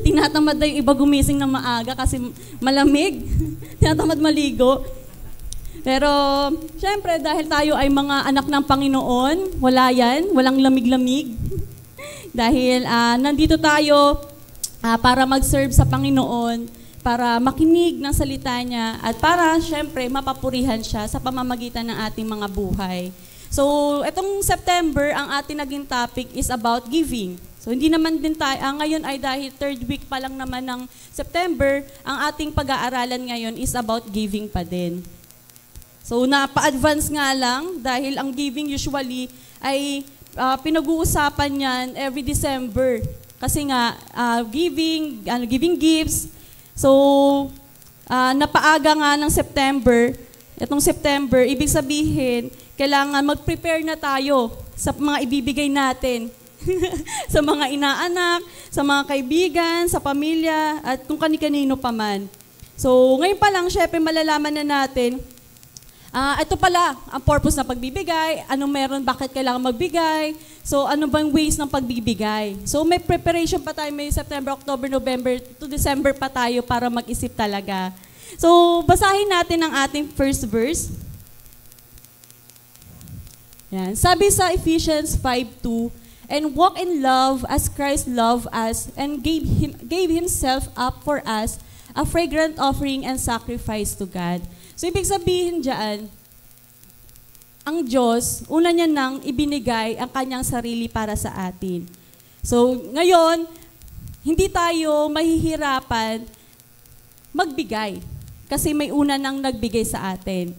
Tinatamad na yung iba gumising na maaga kasi malamig. Tinatamad maligo. Pero, syempre, dahil tayo ay mga anak ng Panginoon, wala yan, walang lamig-lamig. Dahil nandito tayo para mag-serve sa Panginoon, para makinig ng salita niya, at para, syempre, mapapurihan siya sa pamamagitan ng ating mga buhay. So, itong September, ang ating naging topic is about giving. So, hindi naman din tayo, ngayon ay dahil third week pa lang naman ng September, ang ating pag-aaralan ngayon is about giving pa din. So, napa-advance nga lang dahil ang giving usually ay pinag-uusapan yan every December. Kasi nga, giving gifts. So, napaaga nga ng September, itong September, ibig sabihin, kailangan mag-prepare na tayo sa mga ibibigay natin. Sa mga inaanak, sa mga kaibigan, sa pamilya, at kung kani-kanino pa man. So, ngayon pa lang, syempre, malalaman na natin, ito pala, ang purpose ng pagbibigay, anong meron, bakit kailangan magbigay, so ano bang ways ng pagbibigay. So, may preparation pa tayo, may September, October, November, to December pa tayo para mag-isip talaga. So, basahin natin ang ating first verse. Yan. Sabi sa Ephesians 5:2, and walk in love as Christ loved us and gave Himself up for us, a fragrant offering and sacrifice to God. So, ibig sabihin dyan, ang Diyos, una niya nang ibinigay ang kanyang sarili para sa atin. So, ngayon, hindi tayo mahihirapan magbigay kasi may una nang nagbigay sa atin.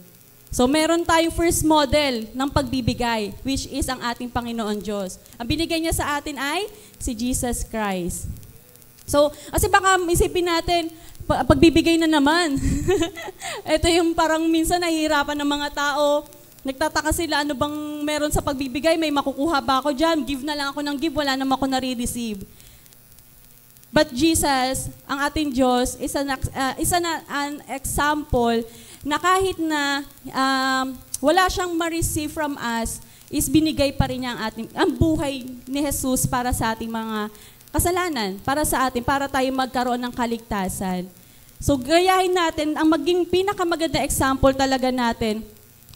So, meron tayong first model ng pagbibigay, which is ang ating Panginoon Diyos. Ang binigay niya sa atin ay si Jesus Christ. So, kasi baka isipin natin, pagbibigay na naman. Ito yung parang minsan nahihirapan ng mga tao. Nagtataka sila, ano bang meron sa pagbibigay? May makukuha ba ako dyan? Give na lang ako ng give, wala naman ako nare-receive. But Jesus, ang ating Diyos, is an example na kahit na wala siyang ma-receive from us, is binigay pa rin niya ang buhay ni Jesus para sa ating mga kasalanan, para sa atin, para tayo magkaroon ng kaligtasan. So, gayahin natin, ang maging pinakamaganda example talaga natin,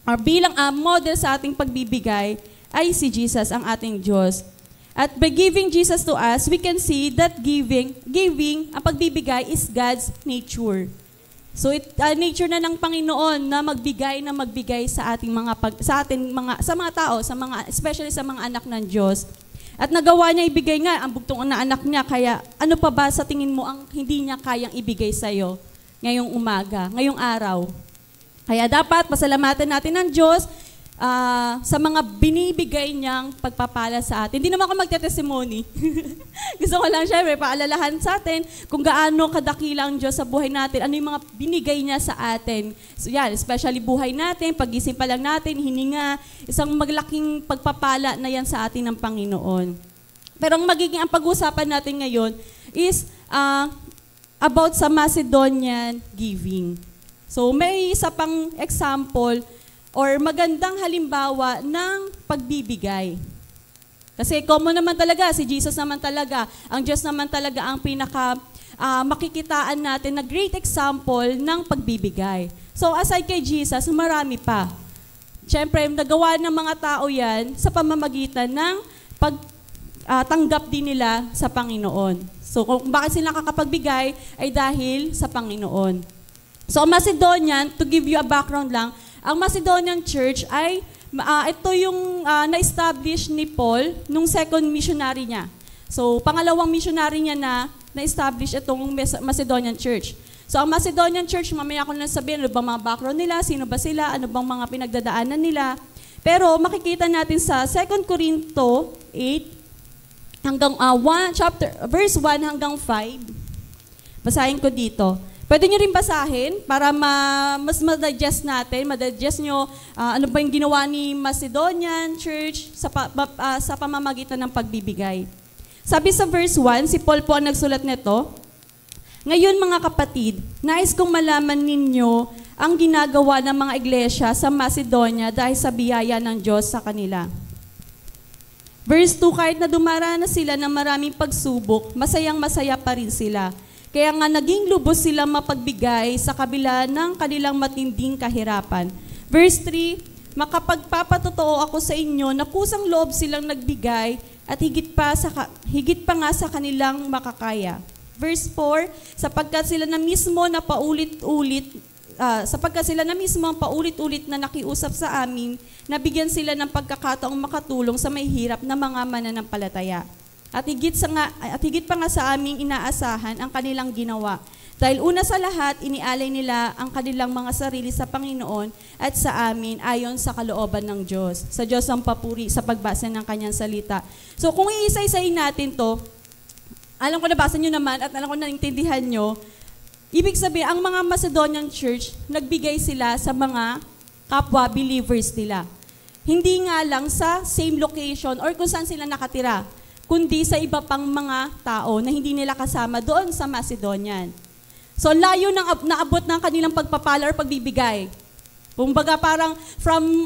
or bilang model sa ating pagbibigay, ay si Jesus, ang ating Diyos. At by giving Jesus to us, we can see that giving, ang pagbibigay is God's nature. So, nature na ng Panginoon na magbigay sa ating sa mga tao, especially sa mga anak ng Diyos. At nagawa niya ibigay nga ang bugtong na anak niya, kaya ano pa ba sa tingin mo ang hindi niya kayang ibigay sa iyo ngayong umaga, ngayong araw? Kaya dapat pasalamatan natin ng Diyos sa mga binibigay niyang pagpapala sa atin. Hindi naman ako magte-testimony. Gusto ko lang syempre paalalahan sa atin kung gaano kadakila ang Diyos sa buhay natin, ano yung mga binigay niya sa atin. So yan, especially buhay natin, pagising pa lang natin, hininga, isang maglaking pagpapala na yan sa atin ng Panginoon. Pero ang magiging ang pag-usapan natin ngayon is about sa Macedonian giving. So may isa pang example or magandang halimbawa ng pagbibigay. Kasi common naman talaga, si Jesus naman talaga, ang Diyos naman talaga ang pinaka makikitaan natin na great example ng pagbibigay. So aside kay Jesus, marami pa. Siyempre, nagawa ng mga tao yan sa pamamagitan ng pagtanggap din nila sa Panginoon. So kung bakit sila nakakapagbigay ay dahil sa Panginoon. So Macedonian, to give you a background lang, ang Macedonian Church ay, ito yung na-establish ni Paul nung second missionary niya. So, pangalawang missionary niya na-establish itong Macedonian Church. So, ang Macedonian Church, mamaya ko na sabihin, ano bang mga background nila, sino ba sila, ano bang mga pinagdadaanan nila. Pero, makikita natin sa 2 Corinto 8, hanggang, verse 1 hanggang 5. Basahin ko dito. Pwede nyo rin basahin para mas ma-digest natin, ma-digest nyo ano ba yung ginawa ni Macedonian Church sa pamamagitan ng pagbibigay. Sabi sa verse 1, si Paul po ang nagsulat nito, ngayon mga kapatid, nais kong malaman ninyo ang ginagawa ng mga iglesia sa Macedonia dahil sa biyaya ng Diyos sa kanila. Verse 2, kahit na dumaranas sila ng maraming pagsubok, masayang-masaya pa rin sila. Kaya nga naging lubos sila mapagbigay sa kabila ng kanilang matinding kahirapan. Verse 3, makapagpapatotoo ako sa inyo na kusang loob silang nagbigay at higit pa nga sa kanilang makakaya. Verse 4, sapagkat sila na mismo ang paulit-ulit na nakiusap sa amin, nabigyan sila ng pagkakataong makatulong sa may hirap na mga mananampalataya. At higit pa nga sa aming inaasahan ang kanilang ginawa. Dahil una sa lahat, inialay nila ang kanilang mga sarili sa Panginoon at sa amin ayon sa kalooban ng Diyos. Sa Diyos ang papuri sa pagbasa ng kanyang salita. So kung iisa-isahin natin to, alam ko nabasa nyo naman at alam ko naintindihan nyo, ibig sabihin, ang mga Macedonian church, nagbigay sila sa mga kapwa believers nila. Hindi nga lang sa same location or kung saan sila nakatira, kundi sa iba pang mga tao na hindi nila kasama doon sa Macedonian. So layo ng naabot ng kanilang pagpapala or pagbibigay. Kumbaga parang from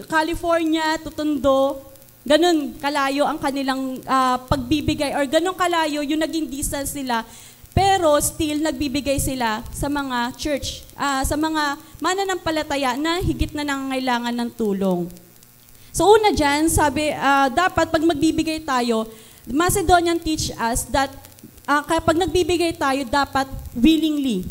California to Tondo, ganun kalayo ang kanilang pagbibigay or ganun kalayo yung naging distance nila. Pero still nagbibigay sila sa mga church, sa mga mananampalataya na higit na nangangailangan ng tulong. So una dyan, sabi, dapat pag magbibigay tayo, Macedonian teach us that kapag nagbibigay tayo, dapat willingly.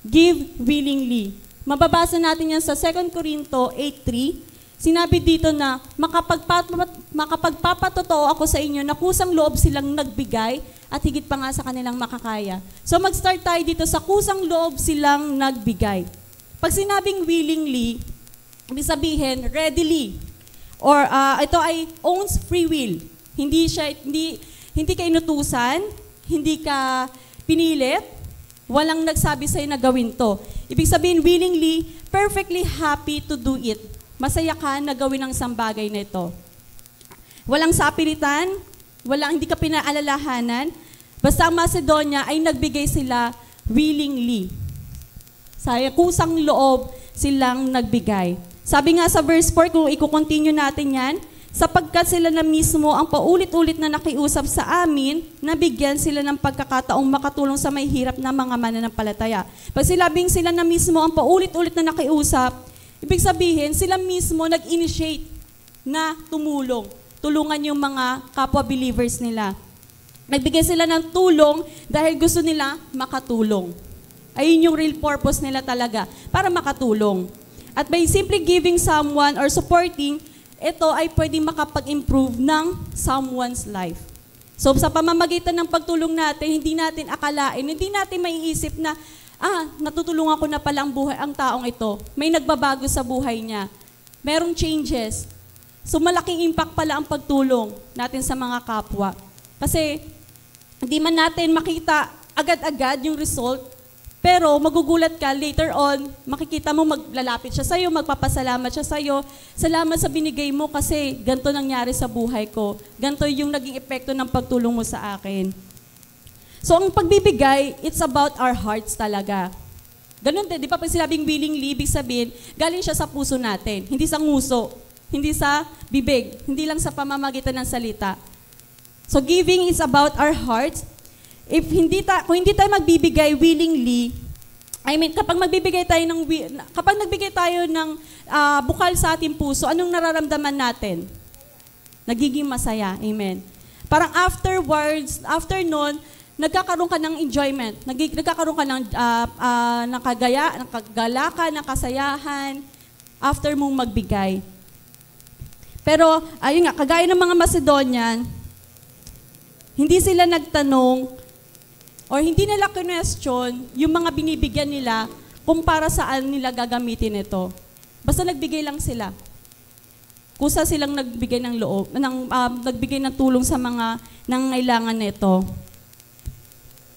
Give willingly. Mababasa natin yan sa 2 Corinto 8:3. Sinabi dito na makapagpapatotoo ako sa inyo na kusang loob silang nagbigay at higit pa nga sa kanilang makakaya. So mag-start tayo dito sa kusang loob silang nagbigay. Pag sinabing willingly, ibig sabihin readily. Or ito ay owns free will. Hindi ka inutusan, hindi ka pinilit, walang nagsabi sa'yo na gawin to. Ibig sabihin willingly, perfectly happy to do it. Masaya ka na gawin ang isang bagay na ito. Walang sapilitan, hindi ka pinaalalahanan. Basta ang Macedonia ay nagbigay sila willingly. Saya kusang loob silang nagbigay. Sabi nga sa verse 4, kung i-continue natin yan, sapagkat sila na mismo ang paulit-ulit na nakiusap sa amin, nabigyan sila ng pagkakataong makatulong sa may hirap na mga mananampalataya. Pag silabing sila na mismo ang paulit-ulit na nakiusap, ibig sabihin, sila mismo nag-initiate na tumulong. Tulungan yung mga kapwa-believers nila. Nagbigay sila ng tulong dahil gusto nila makatulong. Ayun yung real purpose nila talaga, para makatulong. At by simply giving someone or supporting, ito ay pwedeng makapag-improve ng someone's life. So sa pamamagitan ng pagtulong natin, hindi natin akalain, hindi natin maiisip na, natutulungan ko na palang buhay ang taong ito. May nagbabago sa buhay niya. Merong changes. So malaking impact pala ang pagtulong natin sa mga kapwa. Kasi hindi man natin makita agad-agad yung result, pero magugulat ka later on, makikita mo maglalapit siya sa'yo, magpapasalamat siya sa'yo. Salamat sa binigay mo kasi ganito nangyari sa buhay ko. Ganito yung naging epekto ng pagtulong mo sa akin. So ang pagbibigay, it's about our hearts talaga. Ganun din, di ba pag sinabing willingly, ibig sabihin, galing siya sa puso natin, hindi sa nguso, hindi sa bibig, hindi lang sa pamamagitan ng salita. So giving is about our hearts. Kung hindi tayo magbibigay willingly, kapag nagbigay tayo ng bukal sa ating puso, anong nararamdaman natin? Nagiging masaya. Amen. Parang afterwards, after nun, nagkakaroon ka ng enjoyment, nagkakaroon ka ng kagalakan, ng kasayahan, after mong magbigay. Pero, ayun nga, kagaya ng mga Macedonian, hindi sila nagtanong, or hindi nila question yung mga binibigyan nila kung para saan nila gagamitin ito. Basta nagbigay lang sila. Kusa silang nagbigay ng loob, nagbigay ng tulong sa mga nangangailangan nito.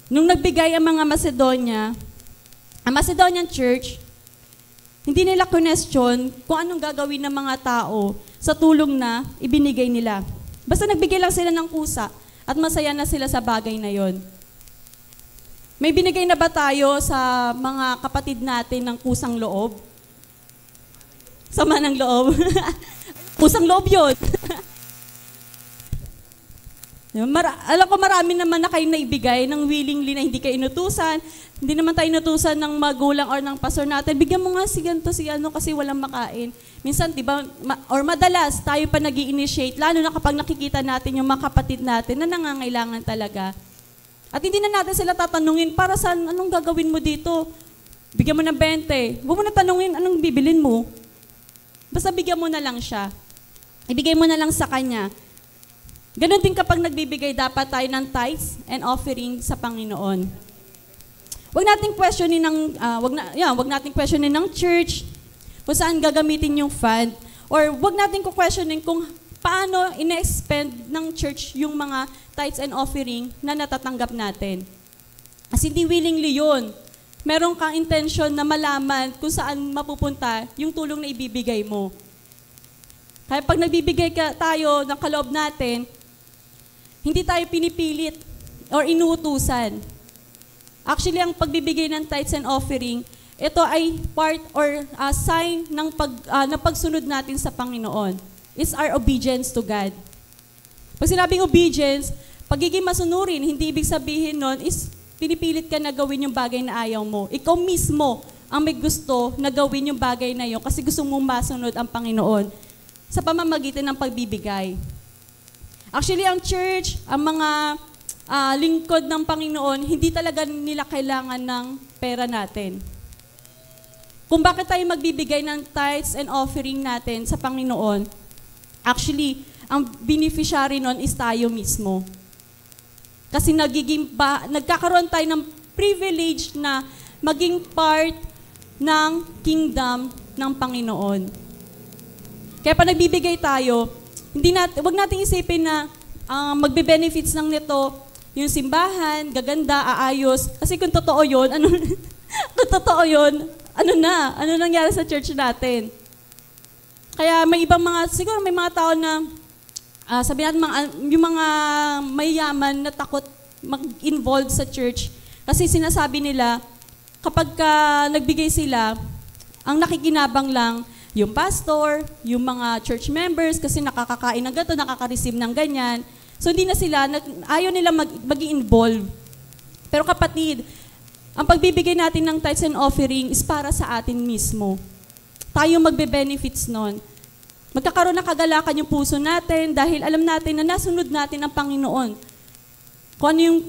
Nung nagbigay ang mga ang Macedonian church, hindi nila question kung anong gagawin ng mga tao sa tulong na ibinigay nila. Basta nagbigay lang sila ng kusa at masaya na sila sa bagay na yon. May binigay na ba tayo sa mga kapatid natin ng kusang loob? Sama ng loob. Kusang loob yun. Alam ko marami naman na kayo naibigay ng willingly na hindi kayo inutusan. Hindi naman tayo inutusan ng magulang or ng pastor natin. Bigyan mo nga si ganito, si ano, kasi walang makain. Minsan, di ba, or madalas, tayo pa nag-i-initiate, lalo na kapag nakikita natin yung mga kapatid natin na nangangailangan talaga. At hindi na natin sila tatanungin, para saan, anong gagawin mo dito? Bigyan mo ng 20. Huwag mo na tanungin, anong bibilin mo? Basta bigyan mo na lang siya. Ibigay mo na lang sa kanya. Ganon din kapag nagbibigay, dapat tayo ng tithes and offering sa Panginoon. Wag nating questionin ng church kung saan gagamitin yung fund, or wag nating questionin kung paano ina-expend ng church yung mga tithes and offering na natatanggap natin. As hindi willingly yun. Meron kang intention na malaman kung saan mapupunta yung tulong na ibibigay mo. Kaya pag nagbibigay tayo ng kaloob natin, hindi tayo pinipilit or inuutusan. Actually, ang pagbibigay ng tithes and offering, ito ay part or sign ng pagsunod natin sa Panginoon. It's our obedience to God. Pag sinabing obedience, pagiging masunurin, hindi ibig sabihin nun is pinipilit ka na gawin yung bagay na ayaw mo. Ikaw mismo ang may gusto na gawin yung bagay na yun kasi gusto mong masunod ang Panginoon sa pamamagitan ng pagbibigay. Actually, ang church, ang mga lingkod ng Panginoon, hindi talaga nila kailangan ng pera natin. Kung bakit tayo magbibigay ng tithes and offering natin sa Panginoon, actually, ang beneficiary nun is tayo mismo. Kasi nagkakaroon tayo ng privilege na maging part ng kingdom ng Panginoon. Kaya pa nagbibigay tayo, wag nating isipin na magbe-benefits lang nito yung simbahan, gaganda, aayos. Kasi kung totoo yun, ano nangyari sa church natin? Kaya may ibang siguro may mga tao na, sabi natin, yung mga mayayaman na takot mag-involve sa church. Kasi sinasabi nila, kapag nagbigay sila, ang nakikinabang lang, yung pastor, yung mga church members, kasi nakakakain ng gato, nakaka-receive ng ganyan. So hindi na sila, ayaw nila mag-involve. Pero kapatid, ang pagbibigay natin ng tithes and offering is para sa atin mismo. Tayo magbe-benefits nun. Magkakaroon ng kagalakan yung puso natin dahil alam natin na nasunod natin ang Panginoon. Kung ano yung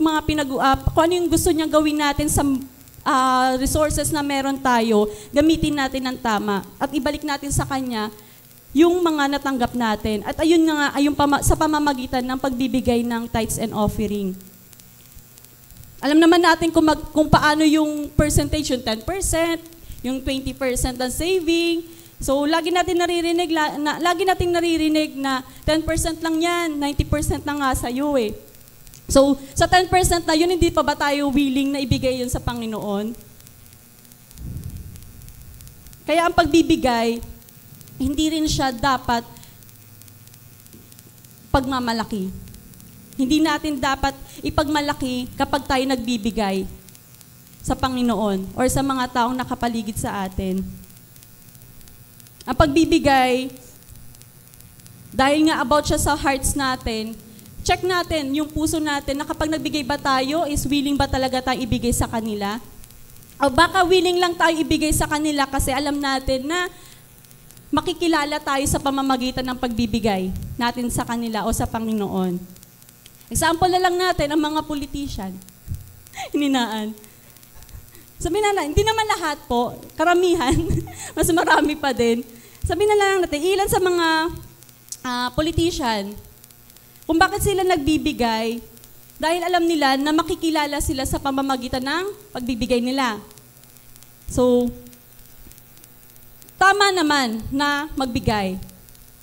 kung ano yung gusto niyang gawin natin sa resources na meron tayo, gamitin natin ng tama at ibalik natin sa Kanya yung mga natanggap natin. At ayun nga, sa pamamagitan ng pagbibigay ng tithes and offering. Alam naman natin kung paano yung percentage, yung 10%, yung 20% ng saving. So, lagi nating naririnig na 10% lang yan, 90% na nga sa'yo eh. So, sa 10% na yun, hindi pa ba tayo willing na ibigay yun sa Panginoon? Kaya ang pagbibigay, hindi rin siya dapat pagmamalaki. Hindi natin dapat ipagmalaki kapag tayo nagbibigay sa Panginoon or sa mga taong nakapaligid sa atin. Ang pagbibigay, dahil nga about siya sa hearts natin, check natin yung puso natin na kapag nagbigay ba tayo, is willing ba talaga tayo ibigay sa kanila? O baka willing lang tayo ibigay sa kanila kasi alam natin na makikilala tayo sa pamamagitan ng pagbibigay natin sa kanila o sa Panginoon. Example na lang natin, ang mga politician. Hininaan. Sabihin na lang, hindi naman lahat po, karamihan, mas marami pa din. Sabihin na lang natin, ilan sa mga politician, kung bakit sila nagbibigay, dahil alam nila na makikilala sila sa pamamagitan ng pagbibigay nila. So, tama naman na magbigay.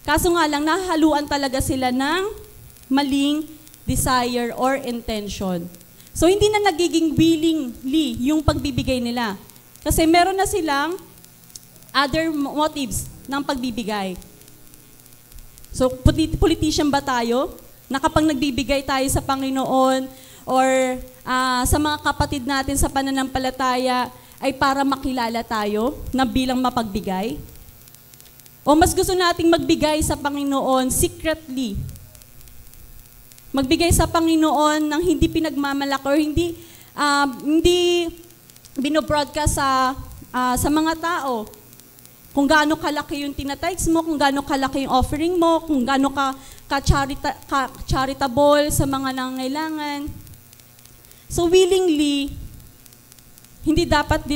Kaso nga lang, nahahaluan talaga sila ng maling desire or intention. So, hindi na nagiging willingly yung pagbibigay nila. Kasi meron na silang other motives ng pagbibigay. So, politician ba tayo? Na kapag nagbibigay tayo sa Panginoon or sa mga kapatid natin sa pananampalataya ay para makilala tayo na bilang mapagbigay? O mas gusto nating magbigay sa Panginoon secretly Magbigay sa Panginoon ng hindi pinagmamalaki or hindi binobroadcast sa mga tao. Kung gaano kalaki yung tinatides mo, kung gaano kalaki yung offering mo, kung gaano ka-charitable sa mga nangangailangan. So willingly, hindi dapat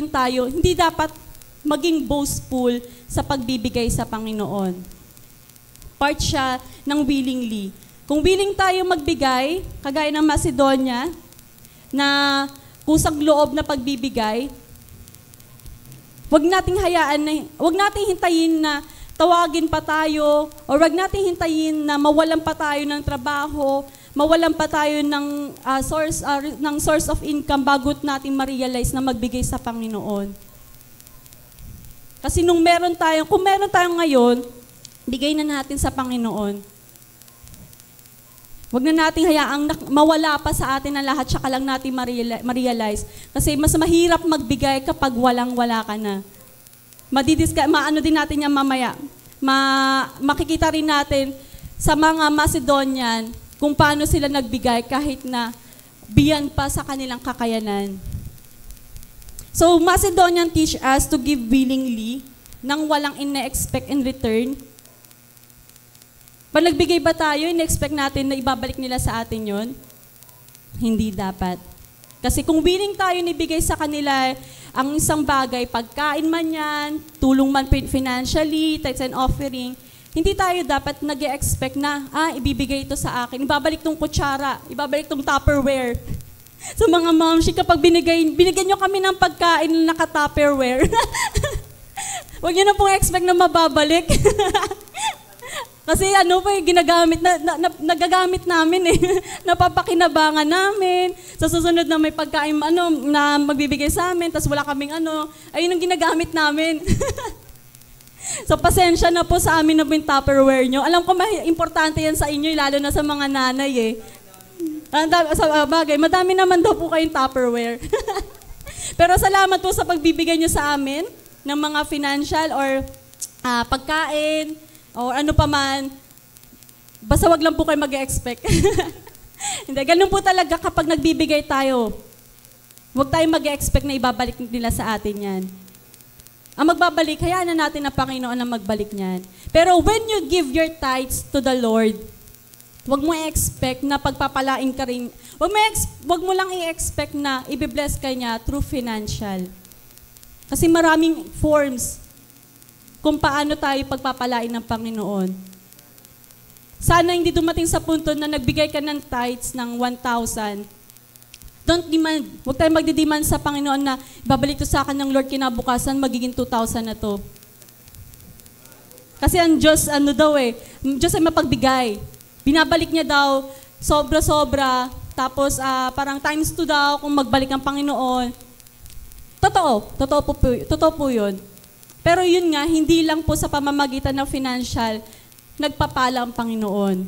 maging boastful sa pagbibigay sa Panginoon. Part siya ng willingly. Kung willing tayo magbigay, kagaya ng Macedonia, na kusang loob na pagbibigay, wag nating hintayin na tawagin pa tayo, o wag nating hintayin na mawalan pa tayo ng trabaho, mawalan pa tayo ng source of income bago natin ma-realize na magbigay sa Panginoon. Kasi kung meron tayong ngayon, bigay na natin sa Panginoon. Huwag na natin hayaang mawala pa sa atin ang lahat, tsaka lang natin ma-realize. Kasi mas mahirap magbigay kapag walang-wala ka na. Maano din natin yan mamaya. Makikita rin natin sa mga Macedonian kung paano sila nagbigay kahit na beyond pa sa kanilang kakayanan. So, Macedonian teach us to give willingly nang walang ina-expect in return. Pag nagbigay ba tayo, in-expect natin na ibabalik nila sa atin yon? Hindi dapat. Kasi kung willing tayo nibigay sa kanila ang isang bagay, pagkain man yan, tulong man financially, tithes and offering, hindi tayo dapat nag-expect na, ibibigay ito sa akin, ibabalik tong kutsara, ibabalik tong Tupperware. So mga momshi, kapag binigyan nyo kami ng pagkain na naka-Tupperware, huwag nyo na pong expect na mababalik. Kasi nagagamit namin eh. Napapakinabangan namin. Sa susunod na may pagkain na magbibigay sa amin, tapos wala kaming ayun ang ginagamit namin. So pasensya na po sa amin na yung Tupperware nyo. Alam ko importante yan sa inyo, lalo na sa mga nanay eh. Sa bagay, madami naman daw po kayong Tupperware. Pero salamat po sa pagbibigay nyo sa amin ng mga financial or pagkain, o ano pa man, basta wag lang po kayo mag-expect. Hindi, ganun po talaga kapag nagbibigay tayo. Huwag tayong mag-expect na ibabalik nila sa atin yan. Ang magbabalik, hayaan na natin ang Panginoon ang magbalik niyan. Pero when you give your tithes to the Lord, huwag mo i-expect na pagpapalain ka rin. Huwag mo lang i-expect na i-bless ka niya through financial. Kasi maraming forms kung paano tayo pagpapalain ng Panginoon. Sana hindi dumating sa punto na nagbigay ka ng tithes ng 1,000. Don't demand. Huwag tayo magdidemand sa Panginoon na babalik to sa akin ng Lord kinabukasan, magiging 2,000 na to. Kasi ang Diyos, ang Diyos ay mapagbigay. Binabalik niya daw, sobra-sobra, tapos parang times 2 daw kung magbalik ang Panginoon. Totoo po yun. Pero yun nga, hindi lang po sa pamamagitan ng financial, nagpapala ang Panginoon.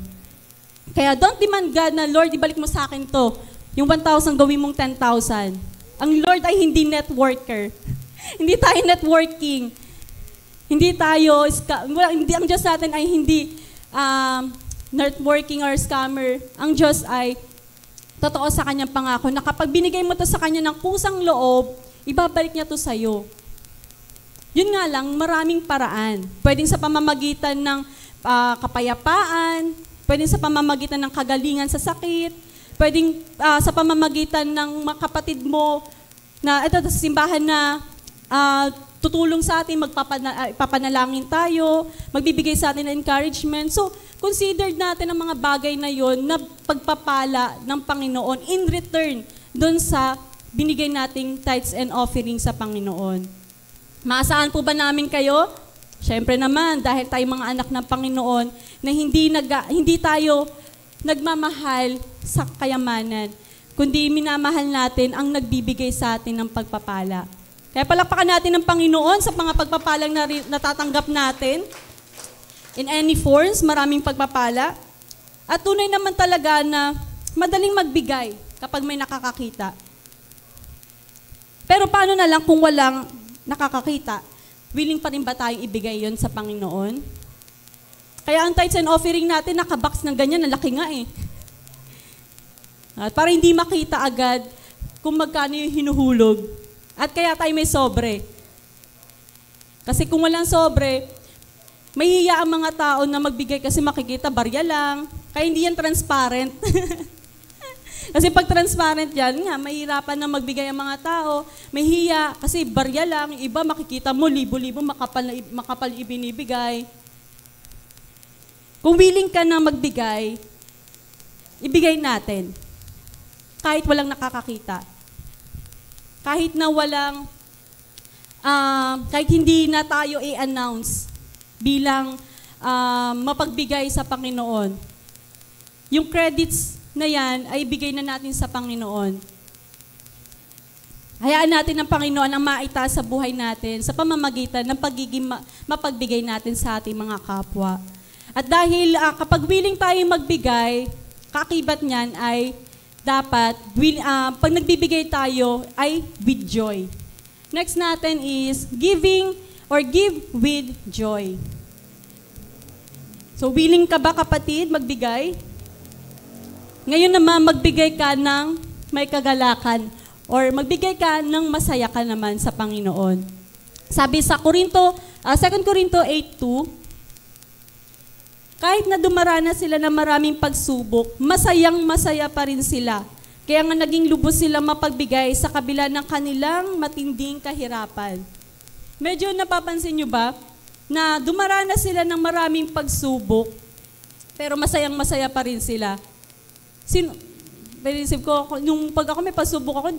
Kaya don't demand God na, Lord, ibalik mo sa akin to. Yung 1,000, gawin mong 10,000. Ang Lord ay hindi networker. Hindi tayo networking. Ang Diyos natin ay hindi networking or scammer. Ang Diyos ay totoo sa kanyang pangako na kapag binigay mo to sa kanya ng kusang loob, ibabalik niya to sa'yo. Yun nga lang, maraming paraan. Pwedeng sa pamamagitan ng kapayapaan, pwedeng sa pamamagitan ng kagalingan sa sakit, pwedeng sa pamamagitan ng mga kapatid mo na ito sa simbahan na tutulong sa atin, papanalangin tayo, magbibigay sa atin ng encouragement. So, consider natin ang mga bagay na yon na pagpapala ng Panginoon in return doon sa binigay nating tithes and offering sa Panginoon. Maasahan po ba namin kayo? Siyempre naman, dahil tayo mga anak ng Panginoon na hindi tayo nagmamahal sa kayamanan, kundi minamahal natin ang nagbibigay sa atin ng pagpapala. Kaya palakpakan natin ng Panginoon sa mga pagpapalang natatanggap natin. In any forms, maraming pagpapala. At tunay naman talaga na madaling magbigay kapag may nakakakita. Pero paano na lang kung walang nakakakita? Willing pa rin ba tayong ibigay yon sa Panginoon? Kaya ang tithes and offering natin, nakabox ng ganyan, ang laki nga eh. At para hindi makita agad kung magkano yung hinuhulog. At kaya tayo may sobre. Kasi kung walang sobre, mahihiya ang mga tao na magbigay kasi makikita barya lang. Kaya hindi yan transparent. Kasi pag transparent yan, nga, mahirapan na magbigay ang mga tao. Mahihiya kasi barya lang. Yung iba makikita mo, libo-libo makapal ibinibigay. Kung willing ka na magbigay, ibigay natin. Kahit walang nakakakita. Kahit na walang, kahit hindi na tayo i-announce bilang mapagbigay sa Panginoon. Yung credits na yan ay ibigay na natin sa Panginoon. Hayaan natin ng Panginoon ang maitaas sa buhay natin sa pamamagitan ng pagiging mapagbigay natin sa ating mga kapwa. At dahil kapag willing tayo magbigay, kakibat niyan ay dapat, pag nagbibigay tayo, ay with joy. Next natin is giving or give with joy. So, willing ka ba kapatid magbigay? Ngayon naman, magbigay ka ng may kagalakan or magbigay ka ng masaya ka naman sa Panginoon. Sabi sa 2 Corinto 8:2, kahit na dumaranas sila ng maraming pagsubok, masayang-masaya pa rin sila. Kaya nga naging lubos sila mapagbigay sa kabila ng kanilang matinding kahirapan. Medyo napapansin nyo ba na dumaranas sila ng maraming pagsubok, pero masayang-masaya pa rin sila? Inisip ko, nung pag ako may pasubok ako,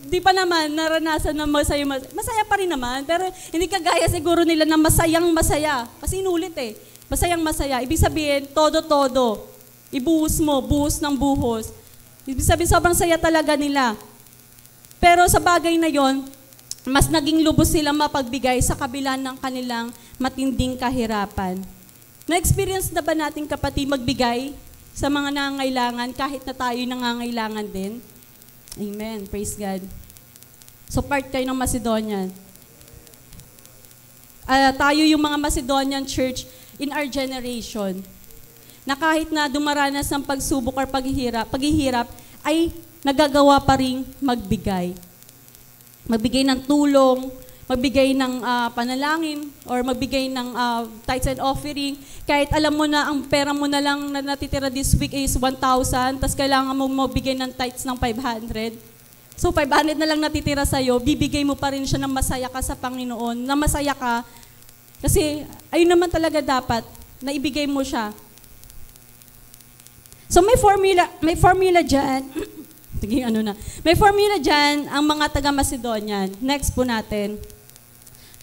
di pa naman naranasan na masaya pa rin naman, pero hindi kagaya siguro nila na masayang-masaya. Kasi inulit eh. Masayang-masaya. Ibig sabihin, todo-todo. Ibuhos mo, buhos ng buhos. Ibig sabihin, sobrang saya talaga nila. Pero sa bagay na yon, mas naging lubos silang mapagbigay sa kabila ng kanilang matinding kahirapan. Na-experience na ba natin kapatid magbigay sa mga nangangailangan kahit na tayo nangangailangan din? Amen. Praise God. So part kayo ng Macedonian. Tayo yung mga Macedonian church in our generation, na kahit na dumaranas ng pagsubok or paghihirap, ay nagagawa pa rin magbigay. Magbigay ng tulong, magbigay ng panalangin, or magbigay ng tithes and offering. Kahit alam mo na ang pera mo na lang na natitira this week is 1,000, tapos kailangan mo magbigay ng tithes ng 500. So 500 na lang natitira sa'yo, bibigay mo pa rin siya ng masaya ka sa Panginoon, na masaya ka. Kasi ayun naman talaga dapat na ibigay mo siya. So may formula dyan. May formula dyan ang mga taga-Macedonian. Next po natin.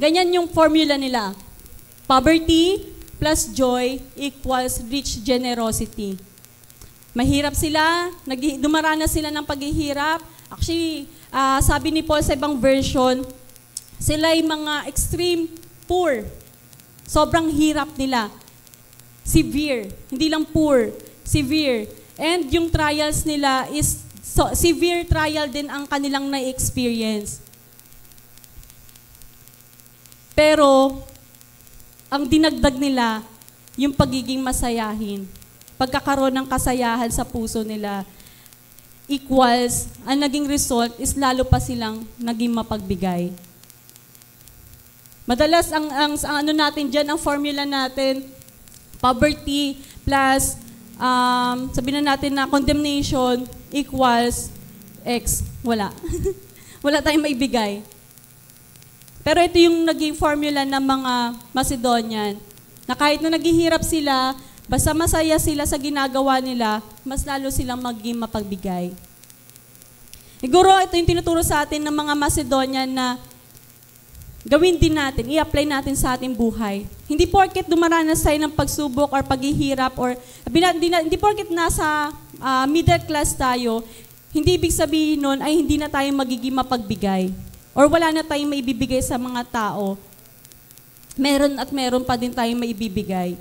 Ganyan yung formula nila. Poverty plus joy equals rich generosity. Mahirap sila, dumaranas sila ng paghihirap. Actually, sabi ni Paul sa ibang version, sila ay mga extreme poor. Sobrang hirap nila. Severe. Hindi lang poor. Severe. And yung trials nila is severe trial din ang kanilang na-experience. Pero, ang dinagdag nila, yung pagiging masayahin. Pagkakaroon ng kasayahan sa puso nila equals, ang naging result is lalo pa silang naging mapagbigay. Madalas, ang ano natin dyan, ang formula natin, poverty plus, sabihin na natin na condemnation equals X. Wala. Wala tayong maibigay. Pero ito yung naging formula ng mga Macedonian, na kahit na naghihirap sila, basta masaya sila sa ginagawa nila, mas lalo silang maging mapagbigay. Siguro ito yung tinuturo sa atin ng mga Macedonian na gawin din natin, i-apply natin sa ating buhay. Hindi porket dumaranas tayo ng pagsubok or paghihirap or hindi porket nasa middle class tayo, hindi ibig sabihin nun ay hindi na tayo magiging mapagbigay or wala na tayong maibibigay sa mga tao. Meron at meron pa din tayong maibibigay.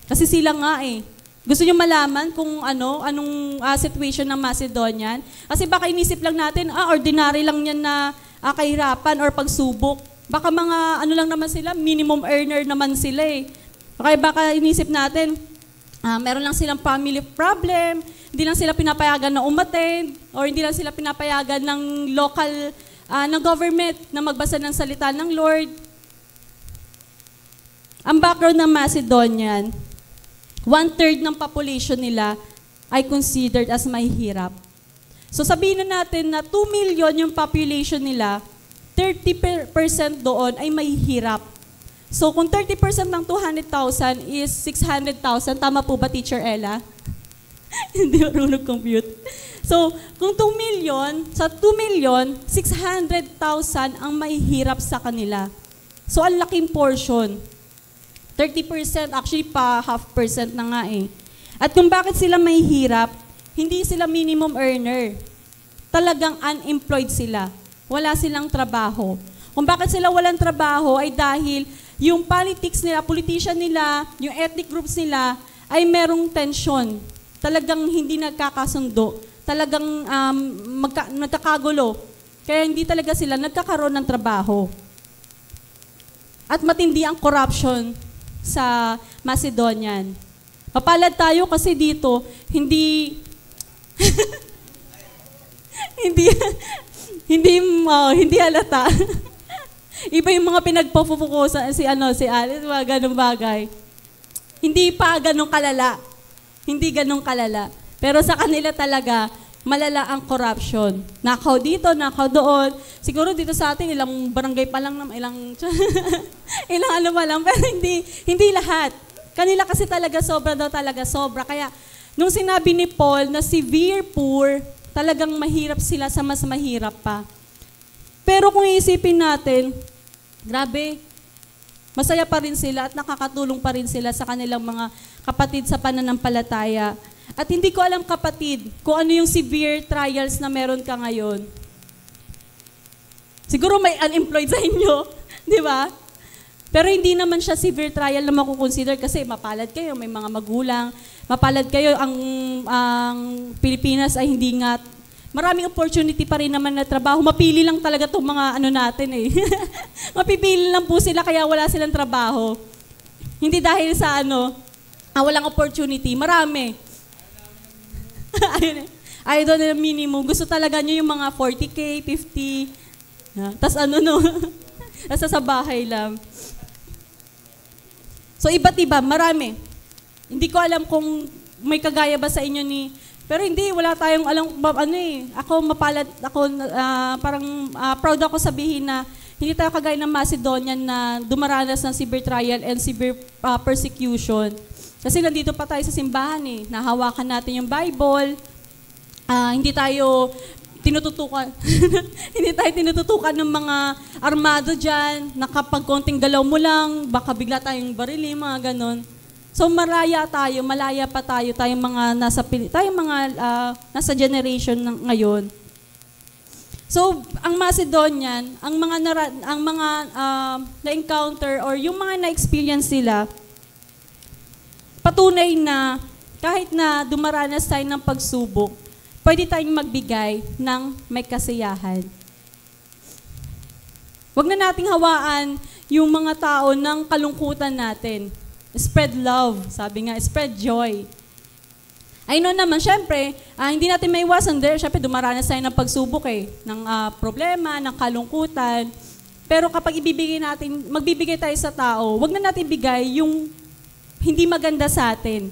Kasi sila nga eh. Gusto nyo malaman kung anong situation ng Macedonian? Kasi baka inisip lang natin, ordinary lang yan na kahirapan or pagsubok. Baka mga lang naman sila, minimum earner naman sila eh. Baka inisip natin, meron lang silang family problem, Hindi lang sila pinapayagan na umattend or hindi lang sila pinapayagan ng local, ng government na magbasa ng salita ng Lord. Ang background ng Macedonian, 1/3 ng population nila ay considered as mahihirap. So sabihin na natin na 2 million yung population nila, 30% doon ay mahihirap. So kung 30% ng 200,000 is 600,000, tama po ba, Teacher Ella? Hindi marunong compute. So kung 2 million, sa 2 million, 600,000 ang mahihirap sa kanila. So ang laking portion. 30%, actually pa half percent na nga eh. At kung bakit sila mahihirap, hindi sila minimum earner. Talagang unemployed sila. Wala silang trabaho. Kung bakit sila walang trabaho ay dahil yung politics nila, politician nila, yung ethnic groups nila ay merong tension. Talagang hindi nagkakasundo. Talagang nagkakagulo. Kaya hindi talaga sila nagkakaroon ng trabaho. At matindi ang corruption sa Macedonian. Mapalad tayo kasi dito, hindi hindi halata. Iba yung mga pinagpo-focusan si Alice, mga ganung bagay. Hindi pa ganung kalala. Hindi ganung kalala. Pero sa kanila talaga, malala ang corruption. Nakaw dito, nakaw doon. Siguro dito sa atin, ilang barangay pa lang, ilang ano pa lang, pero hindi lahat. Kanila kasi talaga sobra daw talaga, sobra. Kaya nung sinabi ni Paul na severe poor, talagang mahirap sila sa mas mahirap pa. Pero kung iisipin natin, grabe, masaya pa rin sila at nakakatulong pa rin sila sa kanilang mga kapatid sa pananampalataya. At hindi ko alam, kapatid, kung ano yung severe trials na meron ka ngayon. Siguro may unemployed sa inyo, di ba? Pero hindi naman siya severe trial na makukonsider kasi mapalad kayo, may mga magulang, mapalad kayo, ang Pilipinas ay hindi nga, maraming opportunity pa rin naman na trabaho. Mapili lang talaga itong mga natin eh. Mapipili lang po sila kaya wala silang trabaho. Hindi dahil sa walang opportunity. Marami. Ayaw doon na minimum. Gusto talaga nyo yung mga 40K, 50. Tapos nasa sa bahay lang. So iba't iba, marami. Hindi ko alam kung may kagaya ba sa inyo pero hindi, wala tayong alam, ako mapalad, parang proud ako sabihin na hindi tayo kagaya ng Macedonian na dumaranas ng severe trial and severe persecution. Kasi nandito pa tayo sa simbahan eh, nahawakan natin yung Bible, hindi tayo tinututukan, hindi tayo tinututukan ng mga armado dyan, na kapag konting galaw mo lang, baka bigla tayong barili, mga ganon. So malaya pa tayo, tayong mga nasa generation ngayon. So ang Macedonian, ang mga na-encounter or yung mga na-experience sila, patunay na kahit na dumaranas tayo ng pagsubok, pwede tayong magbigay ng may kasiyahan. Huwag na nating hawaan yung mga tao ng kalungkutan natin. Spread love, sabi nga, spread joy. I know naman, syempre, hindi natin maiwasan there. Syempre, dumaranas tayo ng pagsubok ng problema, ng kalungkutan. Pero kapag magbibigay tayo sa tao, huwag na natin ibigay yung hindi maganda sa atin.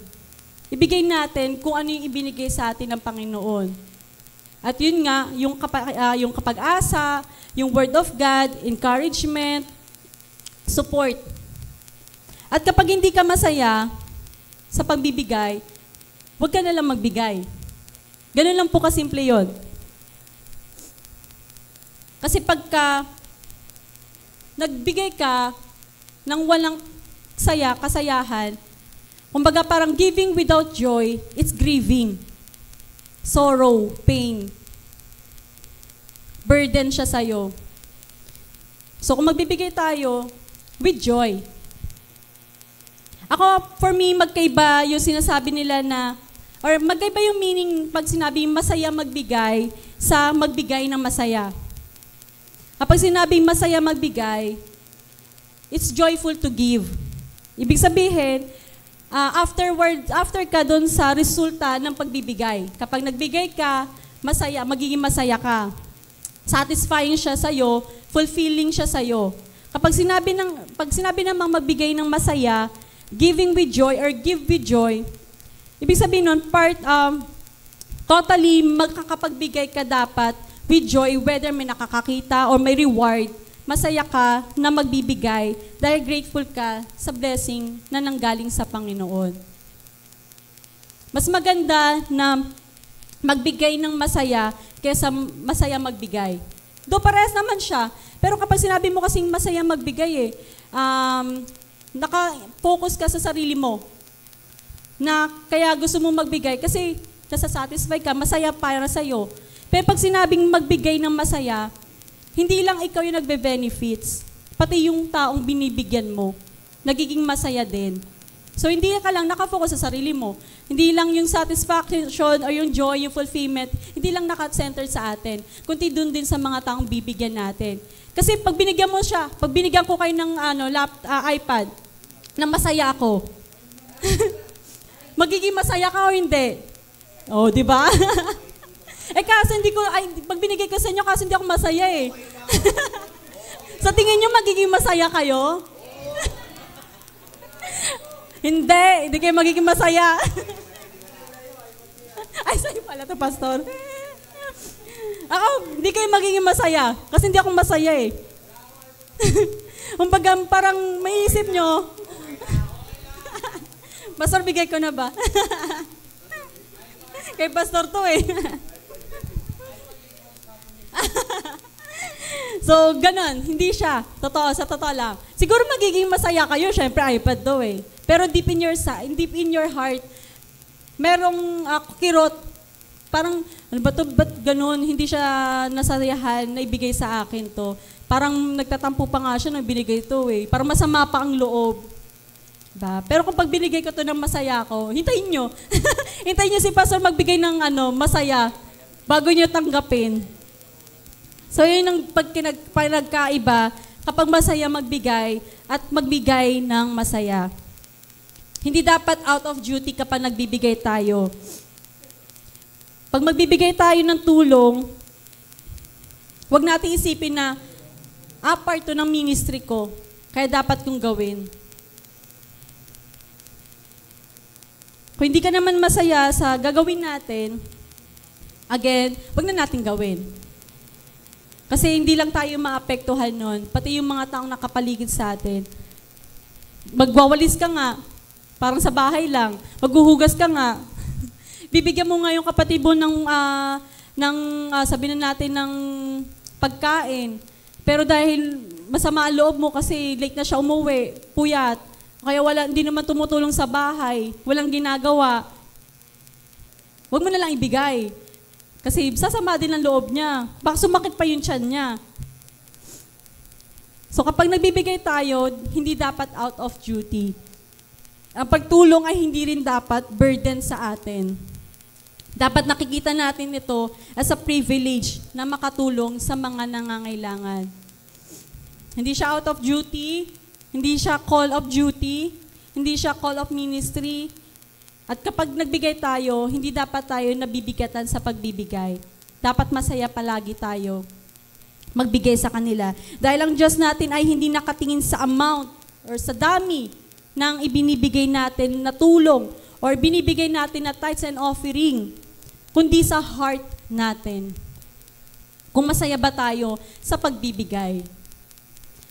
Ibigay natin kung ano yung ibinigay sa atin ng Panginoon. At yun nga, yung kapag-asa, yung Word of God, encouragement, support. At kapag hindi ka masaya sa pagbibigay, huwag ka na lang magbigay. Ganun lang po kasimple yun. Kasi pagka nagbigay ka ng walang kasayahan, kumbaga parang giving without joy, it's grieving. Sorrow, pain. Burden siya sa'yo. So kung magbibigay tayo with joy. For me, magkaiba yung sinasabi nila or magkaiba yung meaning pag sinabi masaya magbigay sa magbigay ng masaya. Kapag sinabing masaya magbigay, it's joyful to give. Ibig sabihin, after ka doon sa resulta ng pagbibigay. Kapag nagbigay ka, magiging masaya ka. Satisfying siya sa'yo, fulfilling siya sa'yo. Pag sinabi namang magbigay ng masaya, giving with joy or give with joy, ibig sabihin nun, totally magkakapagbigay ka dapat with joy, whether may nakakakita or may reward, masaya ka na magbibigay dahil grateful ka sa blessing na nanggaling sa Panginoon. Mas maganda na magbigay ng masaya kaysa masaya magbigay. Do parehas naman siya. Pero kapag sinabi mo kasing masaya magbigay naka-focus ka sa sarili mo na kaya gusto mo magbigay kasi nasasatisfy ka, masaya para sa'yo. Pero pag sinabing magbigay ng masaya, hindi lang ikaw yung nagbe-benefits, pati yung taong binibigyan mo, nagiging masaya din. So hindi ka lang nakafocus sa sarili mo. Hindi lang yung satisfaction or yung joy, yung fulfillment, hindi lang naka-center sa atin, kundi dun din sa mga taong bibigyan natin. Kasi pag binigyan mo siya, pag binigyan ko kayo ng iPad, na masaya ako, magiging masaya ka o hindi? Oh, di ba? Kasi pag binigay ko sa inyo, kasi hindi ako masaya eh. Sa tingin nyo, magiging masaya kayo? Hindi kayo magiging masaya. Ay, sa'yo pala to, Pastor. Ako, hindi kayo magiging masaya, kasi hindi ako masaya eh. Kumbaga, parang maiisip nyo, Pastor, bigay ko na ba? Kay Pastor to eh. So, ganun. Hindi siya. Sa totoo lang. Siguro magiging masaya kayo, syempre iPad daw eh. Pero deep in your heart, merong kirot, parang, ano ba to, ba't ganun? Hindi siya nasayahan na ibigay sa akin to. Parang nagtatampo pa nga siya nang binigay to eh. Parang masama pa ang loob. Diba? Pero kung pag binigay ko to ng masaya ko, hintayin nyo. Hintayin nyo si Pastor magbigay ng masaya bago nyo tanggapin. So yun ang pinagkaiba kapag masaya magbigay at magbigay ng masaya. Hindi dapat out of duty kapag nagbibigay tayo. Pag magbibigay tayo ng tulong, huwag natin isipin na, part to ng ministry ko, kaya dapat kong gawin. Kung hindi ka naman masaya sa gagawin natin, again, huwag na natin gawin. Kasi hindi lang tayo maapektuhan nun, pati yung mga taong nakapaligid sa atin. Magwawalis ka nga, parang sa bahay lang. Maghuhugas ka nga. Bibigyan mo nga yung kapatid mo sabihin natin, ng pagkain. Pero dahil masama ang loob mo kasi late na siya umuwi, puyat, kaya hindi naman tumutulong sa bahay, walang ginagawa, huwag mo na lang ibigay. Kasi sasama din ang loob niya. Baka sumakit pa yung tiyan niya. So kapag nagbibigay tayo, hindi dapat out of duty. Ang pagtulong ay hindi rin dapat burden sa atin. Dapat nakikita natin ito as a privilege na makatulong sa mga nangangailangan. Hindi siya out of duty, hindi siya call of duty, hindi siya call of ministry. At kapag nagbigay tayo, hindi dapat tayo nabibigatan sa pagbibigay. Dapat masaya palagi tayo magbigay sa kanila. Dahil ang Diyos natin ay hindi nakatingin sa amount or sa dami ng ibinibigay natin na tulong or binibigay natin na tithes and offering, kundi sa heart natin. Kung masaya ba tayo sa pagbibigay.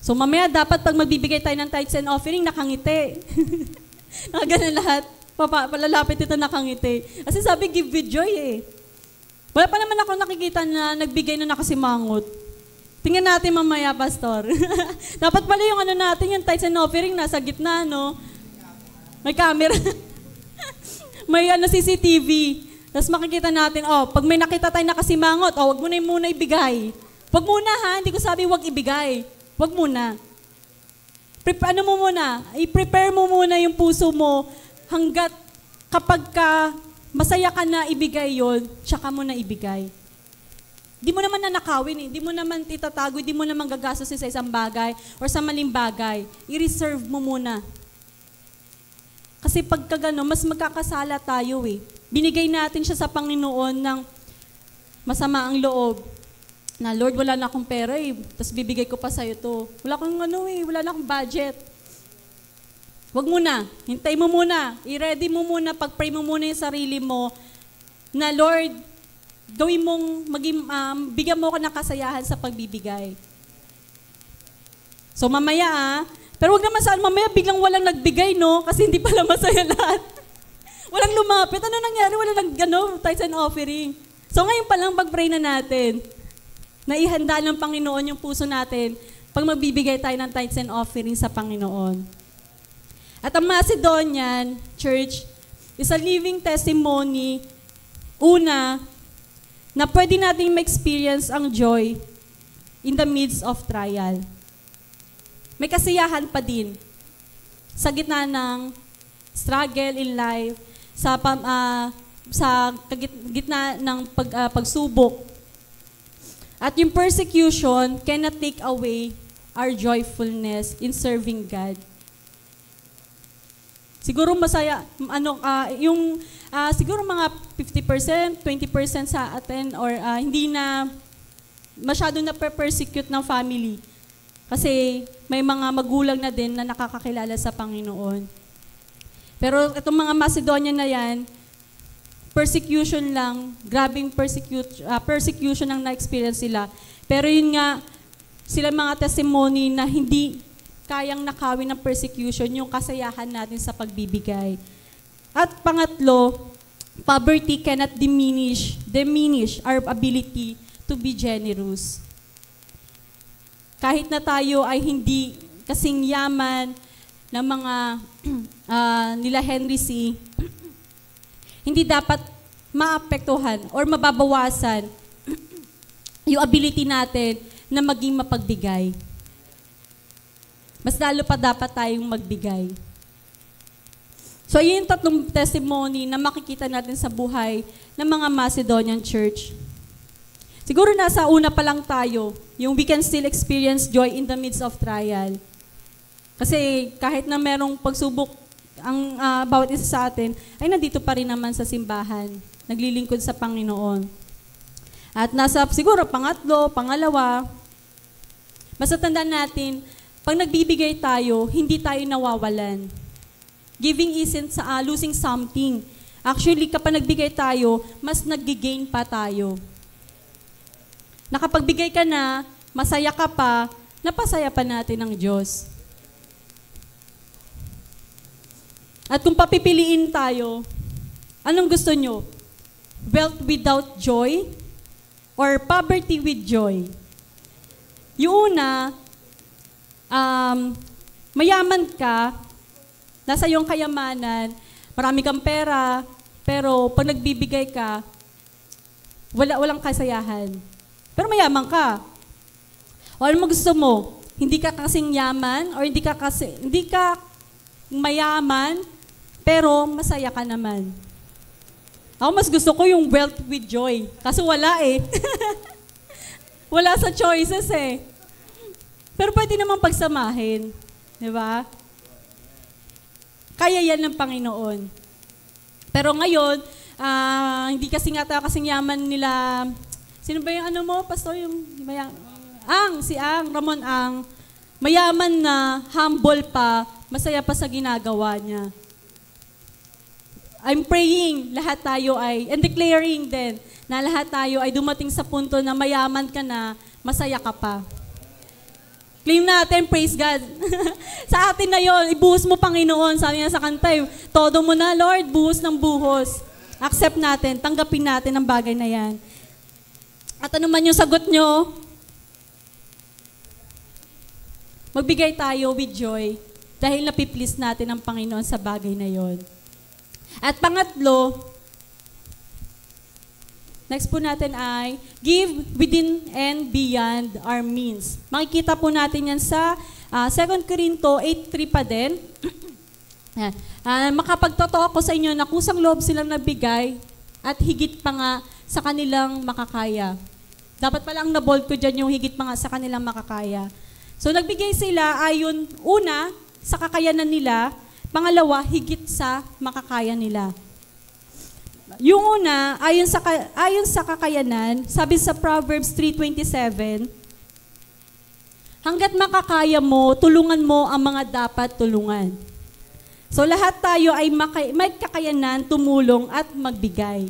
So mamaya dapat pag magbibigay tayo ng tithes and offering, nakangiti. Nakaganan lahat. Palalapit ito nakangiti. Kasi sabi, give with joy eh. Wala pa naman ako nakikita na nagbigay na nakasimangot. Tingnan natin mamaya, Pastor. Dapat pala yung natin, yung tithes and offering, nasa gitna, no? May camera. May CCTV. Tapos makikita natin, pag may nakita tayo nakasimangot, wag mo na yung muna ibigay. Wag muna ha, hindi ko sabi wag ibigay. Wag muna. I-prepare mo muna yung puso mo hanggat kapag masaya ka na ibigay yon, tsaka mo na ibigay. Di mo naman nanakawin di mo naman itatago, di mo naman gagastos sa isang bagay or sa maling bagay. I-reserve mo muna. Kasi pagka gano'n, mas magkakasala tayo eh. Binigay natin siya sa Panginoon ng masama ang loob. Na, Lord, wala na akong pera eh, tapos bibigay ko pa sa'yo to. Wala akong wala na akong budget. Wag muna, hintay mo muna, i-ready mo muna, pag-pray mo muna yung sarili mo, na Lord, gawin mong, bigyan mo ako ng kasayahan sa pagbibigay. So mamaya pero wag naman saan mamaya biglang walang nagbigay, no? Kasi hindi pala masaya lahat. Walang lumapit. Ano nangyari? Walang tithes and offering. So ngayon pa lang pag-pray na natin, na ihanda ng Panginoon yung puso natin pag magbibigay tayo ng tithes and offering sa Panginoon. At ang Macedonian Church is a living testimony, una, na pwede nating ma-experience ang joy in the midst of trial. May kasiyahan pa din sa gitna ng struggle in life, sa gitna ng pagsubok. At yung persecution cannot take away our joyfulness in serving God. Siguro masaya, siguro mga 50%, 20% sa atin, or hindi na masyado na persecute ng family. Kasi may mga magulang na din na nakakakilala sa Panginoon. Pero itong mga Macedonian na yan, persecution lang, grabing persecution ang na-experience sila. Pero yun nga, sila mga testimony na hindi kayang nakawin ng persecution, yung kasayahan natin sa pagbibigay. At pangatlo, poverty cannot diminish our ability to be generous. Kahit na tayo ay hindi kasing yaman ng mga nila Henry C., hindi dapat maapektuhan or mababawasan yung ability natin na maging mapagbigay. Mas lalo pa dapat tayong magbigay. So, yun yung tatlong testimony na makikita natin sa buhay ng mga Macedonian Church. Siguro nasa una pa lang tayo, yung we can still experience joy in the midst of trial. Kasi kahit na merong pagsubok ang bawat isa sa atin, ay nandito pa rin naman sa simbahan, naglilingkod sa Panginoon. At nasa siguro pangatlo, pangalawa, basta tandaan natin, pag nagbibigay tayo, hindi tayo nawawalan. Giving isn't losing something. Actually, kapag nagbigay tayo, mas nag-gain pa tayo. Nakapagbigay ka na, masaya ka pa, napasaya pa natin ang Diyos. At kung papipiliin tayo, anong gusto nyo? Wealth without joy or poverty with joy? Yung una, mayaman ka, nasa iyong kayamanan, marami kang pera, pero pag nagbibigay ka, walang kasayahan. Pero mayaman ka. O ano mo gusto mo? Hindi ka kasing yaman or hindi ka mayaman, pero masaya ka naman. Ako mas gusto ko yung wealth with joy. Kasi wala eh. Wala sa choices eh. Pero pwede naman pagsamahin. Di ba? Kaya yan ng Panginoon. Pero ngayon, hindi kasi nga tayo kasing yaman nila. Sino ba yung pastor? Si Ramon Ang. Mayaman na, humble pa, masaya pa sa ginagawa niya. I'm praying, lahat tayo and declaring din, na lahat tayo ay dumating sa punto na mayaman ka na, masaya ka pa. Claim natin, praise God. Sa atin na yon, ibuhos mo Panginoon, sabi niya sa kanta, todo mo na Lord, buhos ng buhos. Accept natin, tanggapin natin ang bagay na yan. At ano man yung sagot nyo, magbigay tayo with joy dahil napiplease natin ang Panginoon sa bagay na yon. At pangatlo, next po natin ay give within and beyond our means. Makikita po natin yan sa 2 Corinto 8:3 pa din. Makapagtotoo ako sa inyo na kusang loob silang nagbigay at higit pa nga sa kanilang makakaya. Dapat palang na-bold ko dyan yung higit pa nga sa kanilang makakaya. So nagbigay sila ayon una sa kakayanan nila, Pangalawa, higit sa makakaya nila. Yung una, ayon sa kakayanan, sabi sa Proverbs 3:27, hanggat makakaya mo, tulungan mo ang mga dapat tulungan. So lahat tayo ay may kakayanan tumulong at magbigay.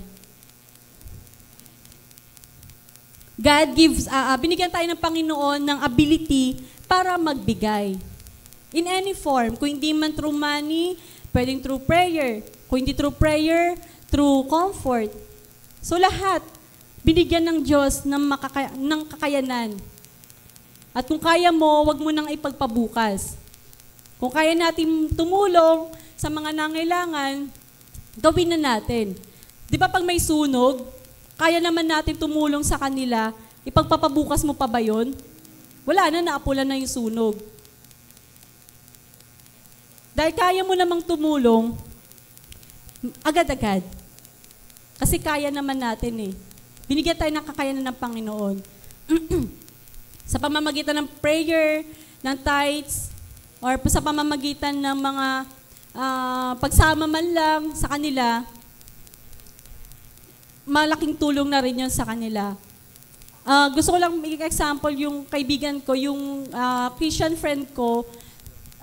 God gives, binigyan tayo ng Panginoon ng ability para magbigay. In any form, kung hindi man through money, pwedeng through prayer. Kung hindi through prayer, through comfort. So lahat, binigyan ng Diyos ng kakayanan. At kung kaya mo, wag mo nang ipagpabukas. Kung kaya natin tumulong sa mga nangailangan, gawin na natin. Di ba pag may sunog, kaya naman natin tumulong sa kanila, ipagpapabukas mo pa ba yun? Wala na, naapulan na yung sunog. Dahil kaya mo namang tumulong, agad-agad. Kasi kaya naman natin eh. Binigyan tayo ng kakayanan ng Panginoon. Sa pamamagitan ng prayer, ng tithes, or sa pamamagitan ng mga pagsama man lang sa kanila, malaking tulong na rin yun sa kanila. Gusto ko lang i-example yung kaibigan ko, yung Christian friend ko,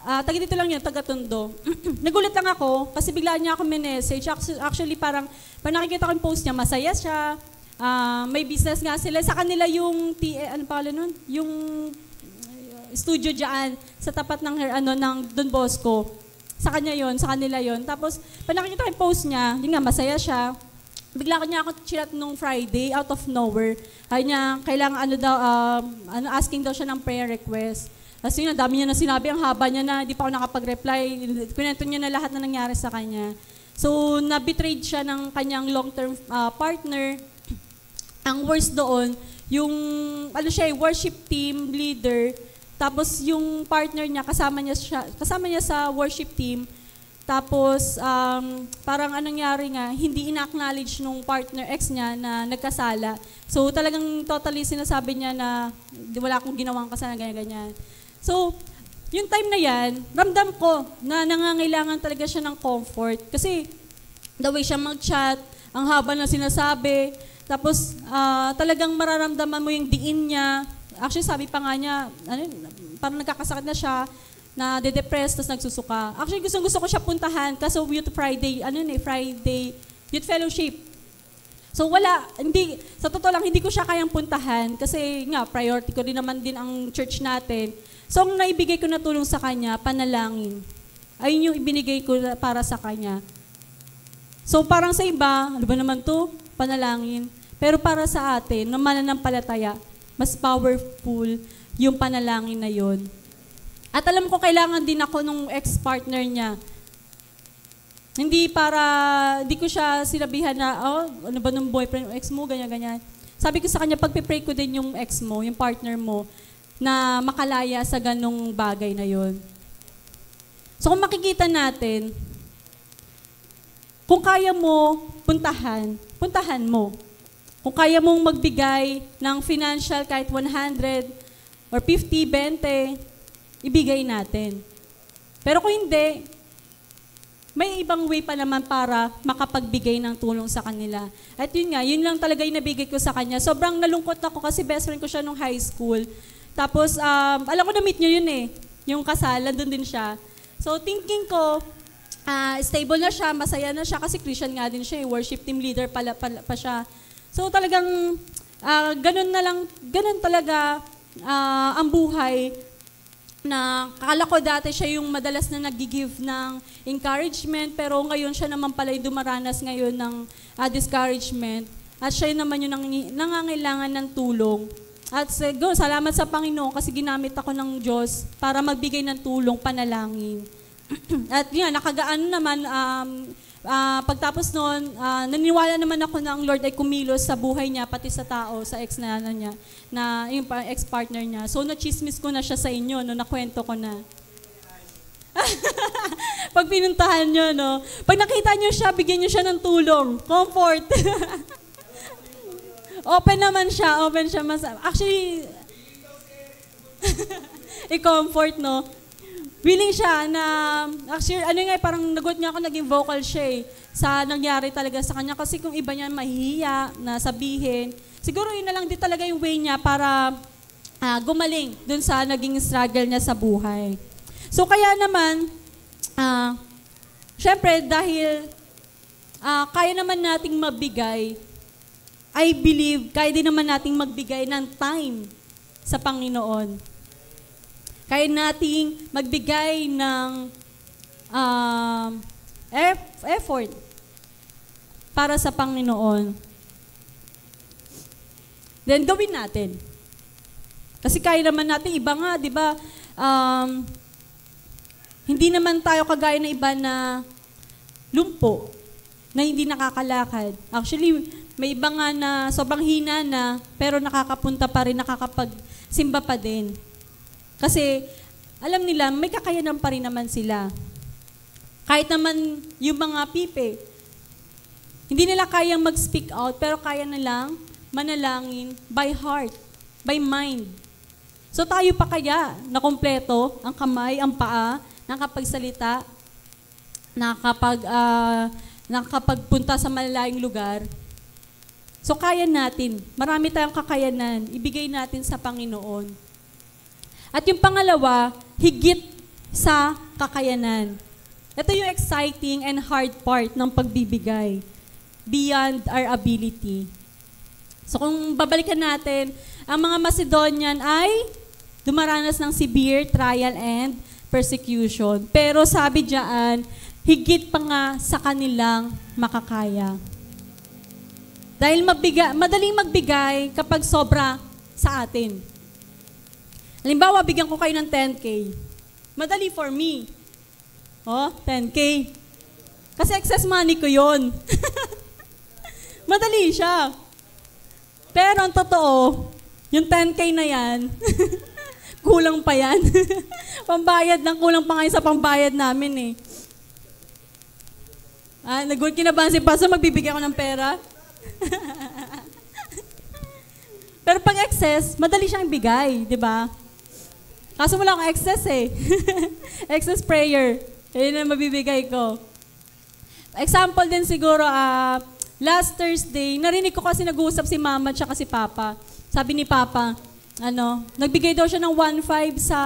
taga dito lang yun, taga Tondo. Nagulat lang ako kasi biglaan niya ako message. Actually, parang nakikita ko yung post niya, masaya siya. May business nga sila. Sa kanila yung, ano pa nun? Yung studio dyan sa tapat ng Don Bosco. Sa kanya yon, sa kanila yon. Tapos, nakikita ko yung post niya, yun nga, masaya siya. Bigla ko niya ako chat nung Friday, out of nowhere. Kaya niya, kailangan asking daw siya ng prayer request. Kasi yun, dami niya na sinabi, ang haba niya na, di pa ako nakapag-reply. Kwento niya na lahat na nangyari sa kanya. So, na-betrayed siya ng kanyang long-term partner. Ang worst doon, yung, worship team leader, tapos yung partner niya, kasama niya sa worship team, tapos, parang anong nangyari nga, hindi ina-acknowledge nung partner ex niya na nagkasala. So, talagang totally sinasabi niya na wala akong ginawang kasalanan, ganyan-ganyan. So, yung time na yan, ramdam ko na nangangailangan talaga siya ng comfort. Kasi, the way siya mag-chat, ang haba na sinasabi, tapos talagang mararamdaman mo yung diin niya. Actually, sabi pa nga niya, parang nagkakasakit na siya, na de-depress, tapos nagsusuka. Actually, gusto ko siya puntahan kasi Youth Friday, Friday, Youth Fellowship. So sa totoo lang, hindi ko siya kayang puntahan kasi nga, priority ko rin naman din ang church natin. So, ang naibigay ko na tulong sa kanya, panalangin. Ayun yung ibinigay ko para sa kanya. So, parang sa iba, ano ba naman to? Panalangin. Pero para sa atin, na mananampalataya, mas powerful yung panalangin na yon. At alam ko, kailangan din ako nung ex-partner niya. Hindi ko siya sinabihan na, ano ba nung boyfriend, ex mo, ganyan-ganyan. Sabi ko sa kanya, pagpipray ko din yung ex mo, yung partner mo, na makalaya sa ganong bagay na yon. So kung makikita natin, kung kaya mo puntahan mo. Kung kaya mong magbigay ng financial kahit 100 or 50, 20, ibigay natin. Pero kung hindi, may ibang way pa naman para makapagbigay ng tulong sa kanila. At yun nga, yun lang talaga yung nabigay ko sa kanya. Sobrang nalungkot ako kasi best friend ko siya nung high school. Tapos, alam ko na-meet nyo yun eh. Yung kasal, nandun din siya. So, thinking ko, stable na siya, masaya na siya kasi Christian nga din siya, worship team leader pa siya. So, talagang, ganun talaga ang buhay na akala ko dati siya yung madalas na nag-give ng encouragement, pero ngayon siya naman pala yung dumaranas ngayon ng discouragement. At siya naman yung nangangailangan ng tulong. At salamat sa Panginoon kasi ginamit ako ng Diyos para magbigay ng tulong, panalangin. At yun, nakagaan naman, pagtapos noon, naniwala naman ako na ang Lord ay kumilos sa buhay niya, pati sa tao, sa niya, na yung ex-partner niya. So, na-chismis ko na siya sa inyo, no, nakwento ko na. Pag pinuntahan nyo, no, pag nakita nyo siya, bigyan nyo siya ng tulong, comfort. Open naman siya, Actually, i-comfort, no? willing siya na, actually, ano nga, parang nagot niya ako, naging vocal siya sa nangyari talaga sa kanya. Kasi kung iba niya mahihiya na sabihin, siguro yun na lang din talaga yung way niya para gumaling dun sa naging struggle niya sa buhay. So kaya naman, syempre dahil kaya naman nating mabigay, I believe, kaya din naman nating magbigay ng time sa Panginoon. Kaya nating magbigay ng effort para sa Panginoon. Then gawin natin. Kasi kaya naman natin, iba nga, di ba, hindi naman tayo kagaya ng iba na lumpo, na hindi nakakalakad. Actually, may iba nga na sobrang hina na, pero nakakapunta pa rin, nakakapagsimba pa din. Kasi alam nila, may kakayanan pa rin naman sila. Kahit naman yung mga pipe, hindi nila kayang mag-speak out, pero kaya nilang manalangin by heart, by mind. So tayo pa kaya na kumpleto, ang kamay, ang paa, nakapagsalita, nakapagpunta sa malalayong lugar. So kaya natin, marami tayong kakayanan, ibigay natin sa Panginoon. At yung pangalawa, higit sa kakayanan. Ito yung exciting and hard part ng pagbibigay. Beyond our ability. So kung babalikan natin, ang mga Macedonian ay dumaranas ng severe trial and persecution. Pero sabi diyan, higit pa nga sa kanilang makakaya. Dahil madaling magbigay kapag sobra sa atin. Halimbawa, bigyan ko kayo ng 10K. Madali for me. 10K. Kasi excess money ko yon. Madali siya. Pero ang totoo, yung 10K na yan, kulang pa yan. Pambayad lang, kulang pa ngayon sa pambayad namin Nag-good kinabahan si Pastor, magbibigyan ko ng pera. Pero pag excess, madali siyang ibigay, di ba? Kaso wala akong excess excess prayer. Yun ang mabibigay ko. Example din siguro, last Thursday, narinig ko kasi nag-uusap si Mama at si Papa. Sabi ni Papa, nagbigay daw siya ng 1.5 sa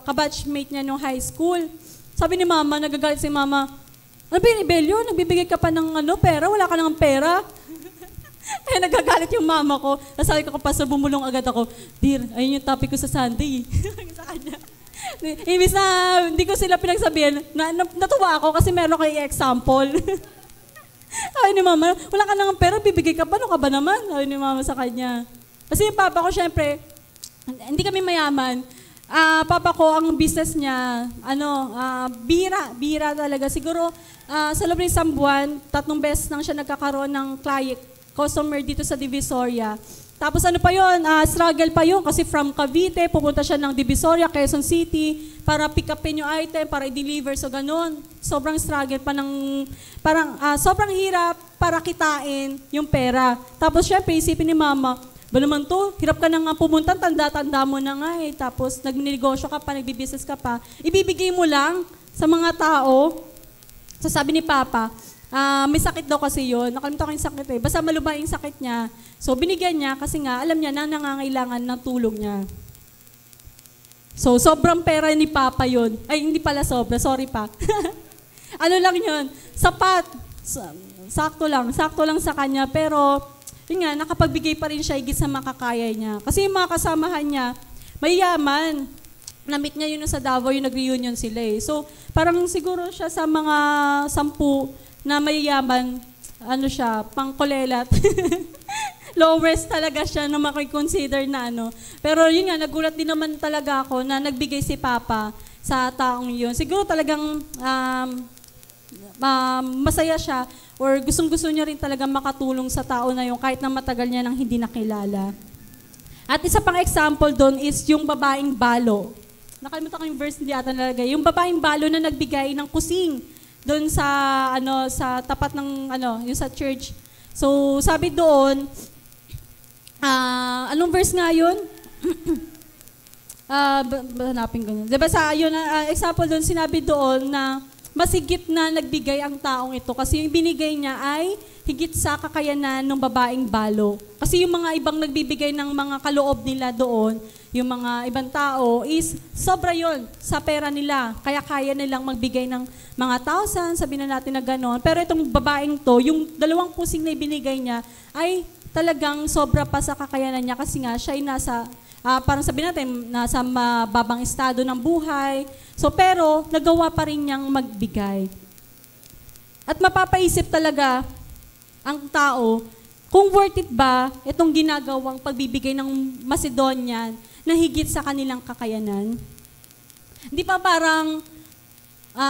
kabatchmate niya nung high school. Sabi ni Mama, nagagalit si Mama, ano ba yung rebellion? Nagbibigay ka pa ng pera? Wala ka nang pera? Nagagalit yung mama ko. Sabi ko, Pastor, bumulong agad ako. Dear, ayun yung topic ko sa Sunday. Sa kanya. Ibig na, hindi ko sila pinagsabihan. Natuwa ako kasi meron kayo example. Sabi ni Mama, wala ka nang pera, bibigay ka pa, ano ka ba naman? Sabi ni Mama sa kanya. Kasi yung papa ko, syempre, hindi kami mayaman. Papa ko, ang business niya, bira talaga. Siguro, sa loob ng isang buwan, 3 beses nang siya nagkakaroon ng customer dito sa Divisoria. Tapos struggle pa yun kasi from Cavite, pupunta siya ng Divisoria, Quezon City, para pick upin yung item, para i-deliver. So ganun, sobrang struggle pa sobrang hirap para kitain yung pera. Tapos syempre, isipin ni Mama, ba naman to, hirap ka na nga pumunta, tanda-tanda mo na nga tapos nag-negosyo ka pa, nagbi-business ka pa, ibibigay mo lang sa mga tao. So sabi ni Papa, may sakit daw kasi yun. Nakalimutan ko yung sakit Basta malubha yung sakit niya. So, binigyan niya kasi nga, alam niya na nangangailangan ng tulong niya. So, sobrang pera ni Papa yun. Ay, hindi pala sobra. Sorry pa. Ano lang yun? Sapat. Sakto lang sa kanya. Pero, yun nga, nakapagbigay pa rin siya higit sa makakaya niya. Kasi yung mga kasamahan niya, mayayaman. Na-meet niya yun sa Davao, yung nag-reunion sila So, parang siguro siya sa mga 10 na mayayaman, pangkolelat. Lowest talaga siya na makikonsider na Pero yun nga, nagulat din naman talaga ako na nagbigay si Papa sa taong yun. Siguro talagang masaya siya or gustong-gusto niya rin talaga makatulong sa tao na yun kahit na matagal niya nang hindi nakilala. At isa pang example doon is yung babaeng balo. Nakalimutan ko yung verse, hindi ata nalagay. Yung babaeng balo na nagbigay ng kusing doon sa sa tapat ng yung sa church. So sabi doon, anong verse nga 'yun? Hanapin ko. Diba sa, yun, example doon, sinabi doon na mas higit na nagbigay ang taong ito kasi yung binigay niya ay higit sa kakayanan ng babaeng balo. Kasi yung mga ibang nagbibigay ng mga kaloob nila doon, yung mga ibang tao is sobra yon sa pera nila. Kaya kaya nilang magbigay ng mga thousand, sabihin na natin na gano'n. Pero itong babaeng to, yung 2 kusing na ibinigay niya ay talagang sobra pa sa kakayanan niya kasi nga siya ay nasa parang sabihin natin, nasa mababang estado ng buhay. So, pero, nagawa pa rin niyang magbigay. At mapapaisip talaga ang tao, kung worth it ba itong ginagawang pagbibigay ng Macedonian na higit sa kanilang kakayanan? Hindi pa parang,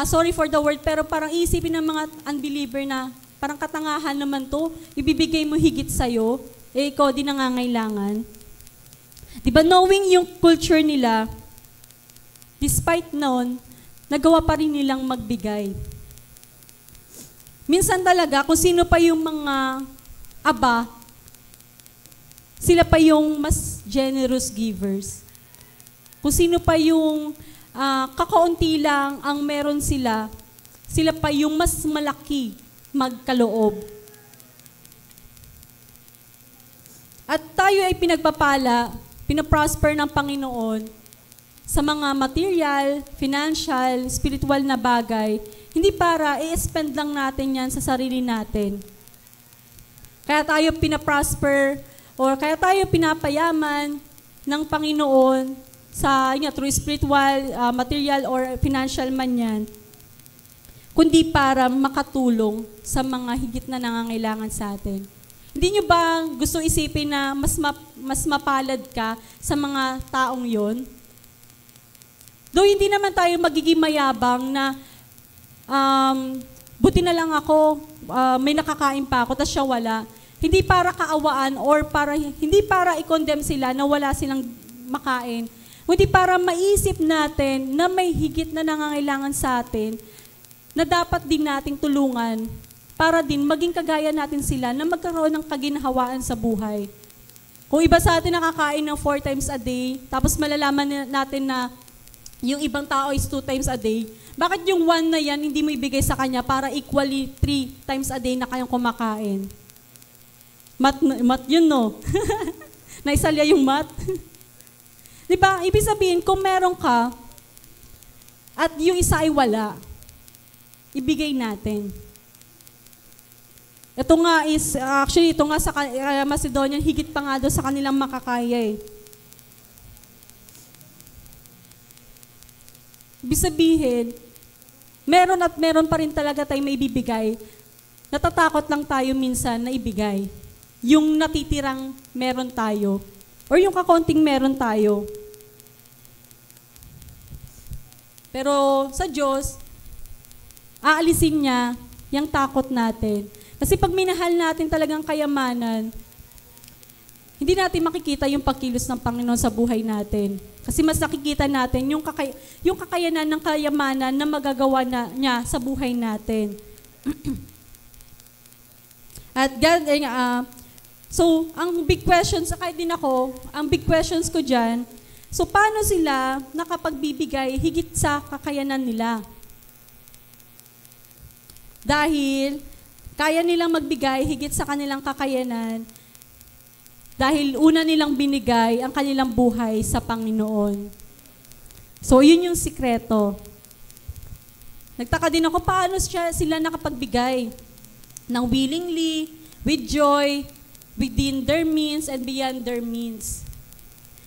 sorry for the word, pero parang isipin ng mga unbeliever na parang katangahan naman to, ibibigay mo higit sa'yo, ikaw di nangangailangan. Diba, knowing yung culture nila, despite noon, nagawa pa rin nilang magbigay. Minsan talaga, kung sino pa yung mga aba, sila pa yung mas generous givers. Kung sino pa yung kakaunti lang ang meron sila, sila pa yung mas malaki magkaloob. At tayo ay pinagpapala, pinaprosper ng Panginoon sa mga material, financial, spiritual na bagay, hindi para i-spend lang natin yan sa sarili natin. Kaya tayo pinaprosper or kaya tayo pinapayaman ng Panginoon sa through spiritual, material or financial man yan, kundi para makatulong sa mga higit na nangangailangan sa atin. Hindi nyo ba gusto isipin na mas mapalad ka sa mga taong yon? Though hindi naman tayo magiging mayabang na buti na lang ako, may nakakain pa ako, tas siya wala. Hindi para kaawaan or hindi para i-condemn sila na wala silang makain. Kundi para maisip natin na may higit na nangangailangan sa atin na dapat din nating tulungan para din maging kagaya natin sila na magkaroon ng kaginhawaan sa buhay. Kung iba sa atin nakakain ng 4 times a day, tapos malalaman natin na yung ibang tao is 2 times a day, bakit yung 1 na yan hindi mo ibigay sa kanya para equally 3 times a day na kayong kumakain? Mat yun, no? Naisalya yung mat. Diba? Ibig sabihin, kung meron ka at yung isa ay wala, ibigay natin. Ito nga is, actually, ito nga sa Macedonian, higit pa nga doon sa kanilang makakaya eh. Ibig sabihin, meron at meron pa rin talaga tayo may ibibigay. Natatakot lang tayo minsan na ibigay. Yung natitirang meron tayo, or yung kakonting meron tayo. Pero sa Diyos, aalisin niya yung takot natin. Kasi pag minahal natin talagang kayamanan, hindi natin makikita yung pagkilos ng Panginoon sa buhay natin. Kasi mas nakikita natin yung kakayanan ng kayamanan na magagawa niya sa buhay natin. At God, so ang big questions, kahit din ako, ang big questions ko dyan, so paano sila nakapagbibigay higit sa kakayanan nila? Dahil kaya nilang magbigay higit sa kanilang kakayanan dahil una nilang binigay ang kanilang buhay sa Panginoon. So, yun yung sikreto. Nagtaka din ako, paano sila nakapagbigay ng willingly, with joy, within their means, and beyond their means.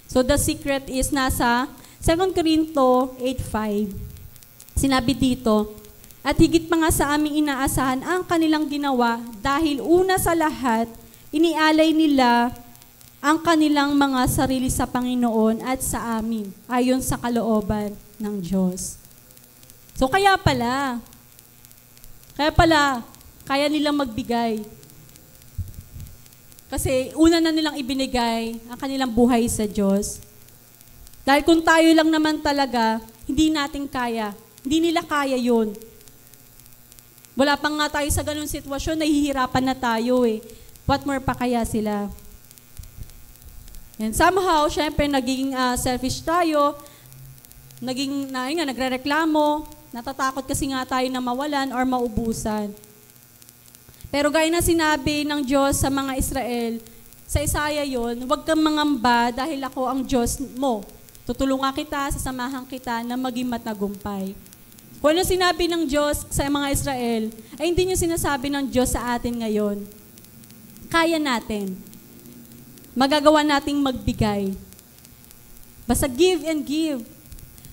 So, the secret is nasa 2 Corinto 8:5. Sinabi dito, at higit pa nga sa aming inaasahan ang kanilang ginawa dahil una sa lahat, inialay nila ang kanilang mga sarili sa Panginoon at sa amin, ayon sa kalooban ng Diyos. So kaya pala, kaya nilang magbigay. Kasi una na nilang ibinigay ang kanilang buhay sa Diyos. Dahil kung tayo lang naman talaga, hindi natin kaya. Hindi nila kaya yun. Wala pa nga tayo sa ganung sitwasyon, nahihirapan na tayo eh. What more pa kaya sila? And somehow, syempre, naging selfish tayo, nagrereklamo, natatakot kasi nga tayo na mawalan or maubusan. Pero gaya na sinabi ng Diyos sa mga Israel, sa Isaiah yon, huwag kang mangamba dahil ako ang Diyos mo. Tutulungan kita, sasamahan kita na maging matagumpay. Kung ano sinabi ng Diyos sa mga Israel, ay hindi niyo sinasabi ng Diyos sa atin ngayon. Kaya natin. Magagawa nating magbigay. Basta give and give.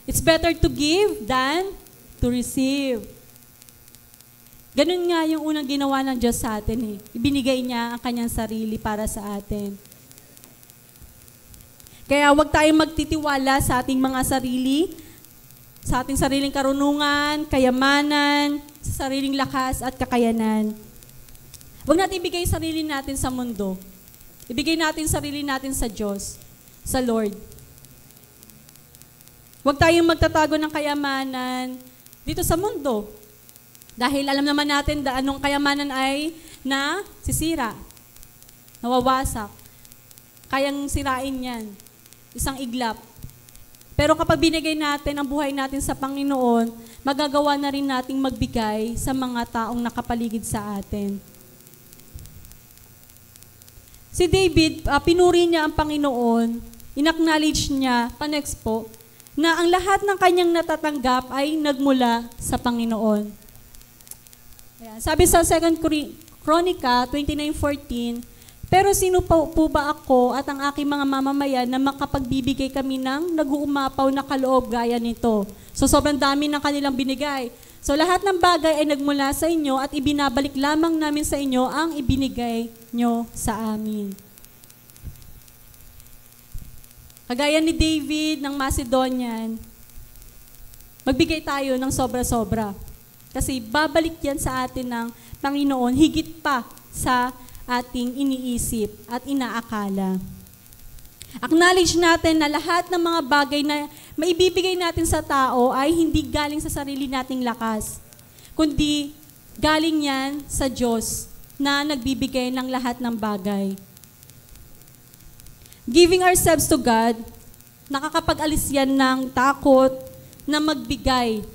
It's better to give than to receive. Ganun nga yung unang ginawa ng Diyos sa atin. Ibinigay niya ang kanyang sarili para sa atin. Kaya huwag tayong magtitiwala sa ating mga sarili, sa ating sariling karunungan, kayamanan, sa sariling lakas at kakayanan. Huwag natin ibigay sarili natin sa mundo. Ibigay natin sarili natin sa Diyos, sa Lord. Huwag tayong magtatago ng kayamanan dito sa mundo. Dahil alam naman natin anong kayamanan ay sisira, nawawasak. Kayang sirain yan. Isang iglap. Pero kapag binigay natin ang buhay natin sa Panginoon, magagawa na rin nating magbigay sa mga taong nakapaligid sa atin. Si David, pinuri niya ang Panginoon, inacknowledge niya, pa-next po, na ang lahat ng kanyang natatanggap ay nagmula sa Panginoon. Ayan. Sabi sa 2 Chronica 29:14, pero sino po ba ako at ang aking mga mamamayan na makapagbibigay kami ng nag-uumapaw na kaloob gaya nito? So sobrang dami ng kanilang binigay. So lahat ng bagay ay nagmula sa inyo at ibinabalik lamang namin sa inyo ang ibinigay nyo sa amin. Kagaya ni David ng Macedonian, magbigay tayo ng sobra-sobra. Kasi babalik yan sa atin ng Panginoon, higit pa sa ating iniisip at inaakala. Acknowledge natin na lahat ng mga bagay na maibibigay natin sa tao ay hindi galing sa sarili nating lakas, kundi galing yan sa Diyos na nagbibigay ng lahat ng bagay. Giving ourselves to God, nakakapag-alis yan ng takot na magbigay.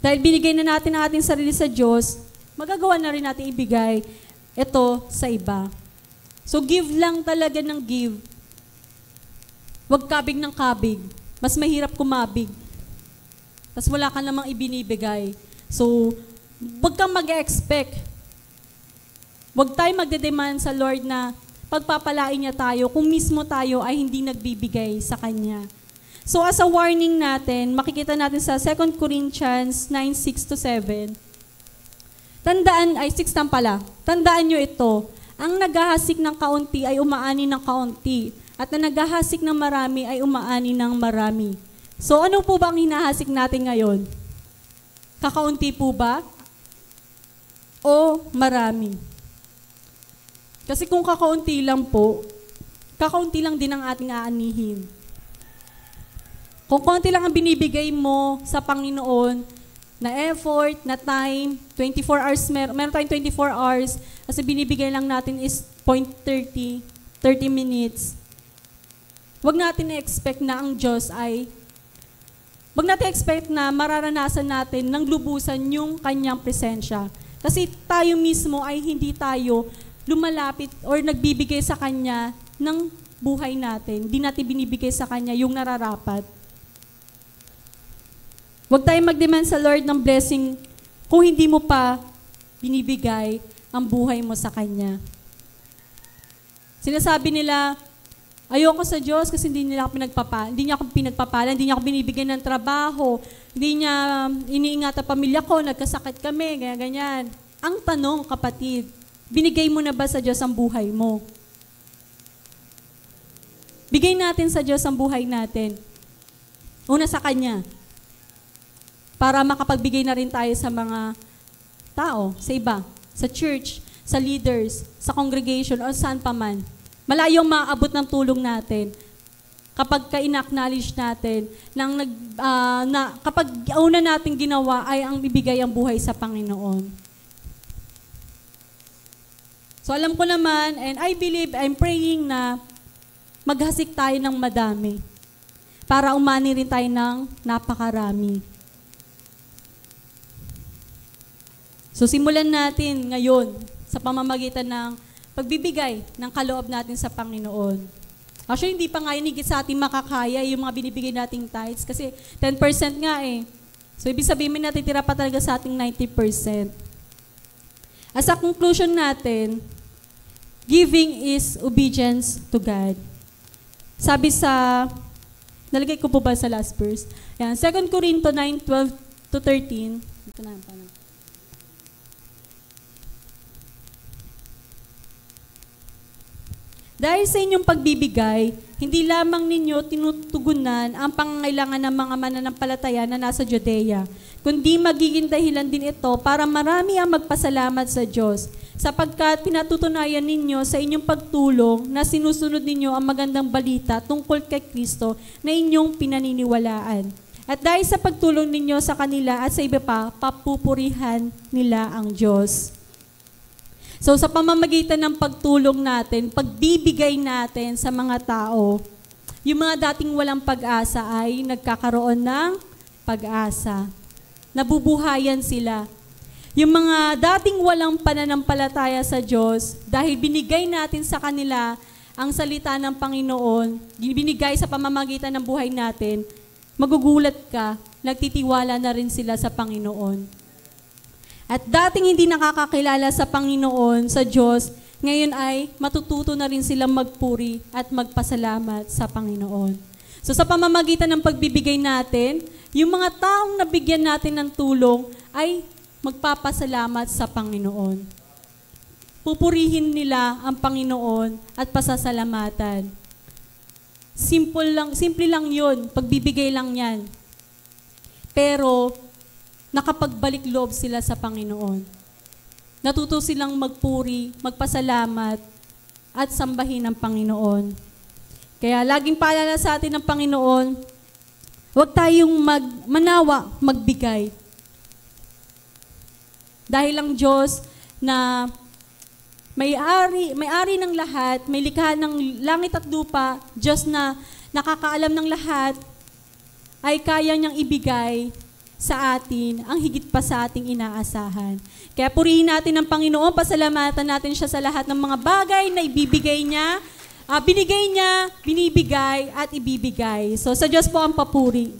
Dahil binigay na natin ang ating sarili sa Diyos, magagawa na rin natin ibigay ito sa iba. So give lang talaga ng give. Huwag kabig ng kabig. Mas mahirap kumabig. Tapos wala ka namang ibinibigay. So, huwag kang mag-expect. Huwag tayo magde-demand sa Lord na pagpapalain niya tayo kung mismo tayo ay hindi nagbibigay sa Kanya. So as a warning natin, makikita natin sa 2 Corinthians 9:6-7. Tandaan nyo ito, ang naghahasik ng kaunti ay umaani ng kaunti, at ang naghahasik ng marami ay umaani ng marami. So ano po ba ang hinahasik natin ngayon? Kakaunti po ba? O marami? Kasi kung kakaunti lang po, kakaunti lang din ang ating aanihin. Kung konti lang ang binibigay mo sa Panginoon, na effort, na time, 24 hours, meron tayong 24 hours, kasi binibigay lang natin is 0.30 minutes. Huwag natin i-expect na ang Diyos huwag natin expect na mararanasan natin ng lubusan yung Kanyang presensya. Kasi tayo mismo ay hindi tayo lumalapit or nagbibigay sa Kanya ng buhay natin. Hindi natin binibigay sa Kanya yung nararapat. Huwag tayong mag-demand sa Lord ng blessing kung hindi mo pa binibigay ang buhay mo sa Kanya. Sinasabi nila, ayoko sa Diyos kasi hindi niya ako pinagpapala, hindi niya ako binibigyan ng trabaho, hindi niya iniingat ang pamilya ko, nagkasakit kami, ganyan. Ang tanong, kapatid, binigay mo na ba sa Diyos ang buhay mo? Bigay natin sa Diyos ang buhay natin. Una sa Kanya. Para makapagbigay na rin tayo sa mga tao, sa iba, sa church, sa leaders, sa congregation, o saan pa man. Malayong maabot ng tulong natin kapag ka-inacknowledge natin kapag una natin ginawa ay ang ibigay ang buhay sa Panginoon. So So alam ko naman, and I believe, I'm praying na maghasik tayo ng madami para umani rin tayo ng napakarami. So simulan natin ngayon sa pamamagitan ng pagbibigay ng kaloob natin sa Panginoon. Actually, hindi pa nga yun higit sa ating makakaya yung mga binibigay nating tithes kasi 10% nga eh. So ibig sabihin natin, tira pa talaga sa ating 90%. As a conclusion natin, giving is obedience to God. Sabi sa, nalagay ko po ba sa last verse? Yan, 2 Corinto 9:12-13. Ito na, paano? Dahil sa inyong pagbibigay, hindi lamang ninyo tinutugunan ang pangangailangan ng mga mananampalataya na nasa Judea, kundi magiging dahilan din ito para marami ang magpasalamat sa Diyos, sapagkat pinatutunayan ninyo sa inyong pagtulong na sinusunod ninyo ang magandang balita tungkol kay Kristo na inyong pinaniniwalaan. At dahil sa pagtulong ninyo sa kanila at sa iba pa, papupurihan nila ang Diyos. So sa pamamagitan ng pagtulong natin, pagbibigay natin sa mga tao, yung mga dating walang pag-asa ay nagkakaroon ng pag-asa. Nabubuhayan sila. Yung mga dating walang pananampalataya sa Diyos, dahil binigay natin sa kanila ang salita ng Panginoon, binigay sa pamamagitan ng buhay natin, magugulat ka, nagtitiwala na rin sila sa Panginoon. At dating hindi nakakakilala sa Panginoon, sa Diyos, ngayon ay matututo na rin silang magpuri at magpasalamat sa Panginoon. So sa pamamagitan ng pagbibigay natin, yung mga taong nabigyan natin ng tulong ay magpapasalamat sa Panginoon. Pupurihin nila ang Panginoon at pasasalamatan. Simple lang yun, pagbibigay lang yan. Pero nakapagbalik loob sila sa Panginoon. Natuto silang magpuri, magpasalamat, at sambahin ang Panginoon. Kaya laging paalala sa atin ng Panginoon, huwag tayong manawa, magbigay. Dahil ang Diyos na may-ari ng lahat, may likha ng langit at lupa, Diyos na nakakaalam ng lahat, ay kaya niyang ibigay sa atin ang higit pa sa ating inaasahan. Kaya purihin natin ang Panginoon, pasalamatan natin siya sa lahat ng mga bagay na ibibigay niya, binigay niya, binibigay at ibibigay. So sa Diyos po ang papuri.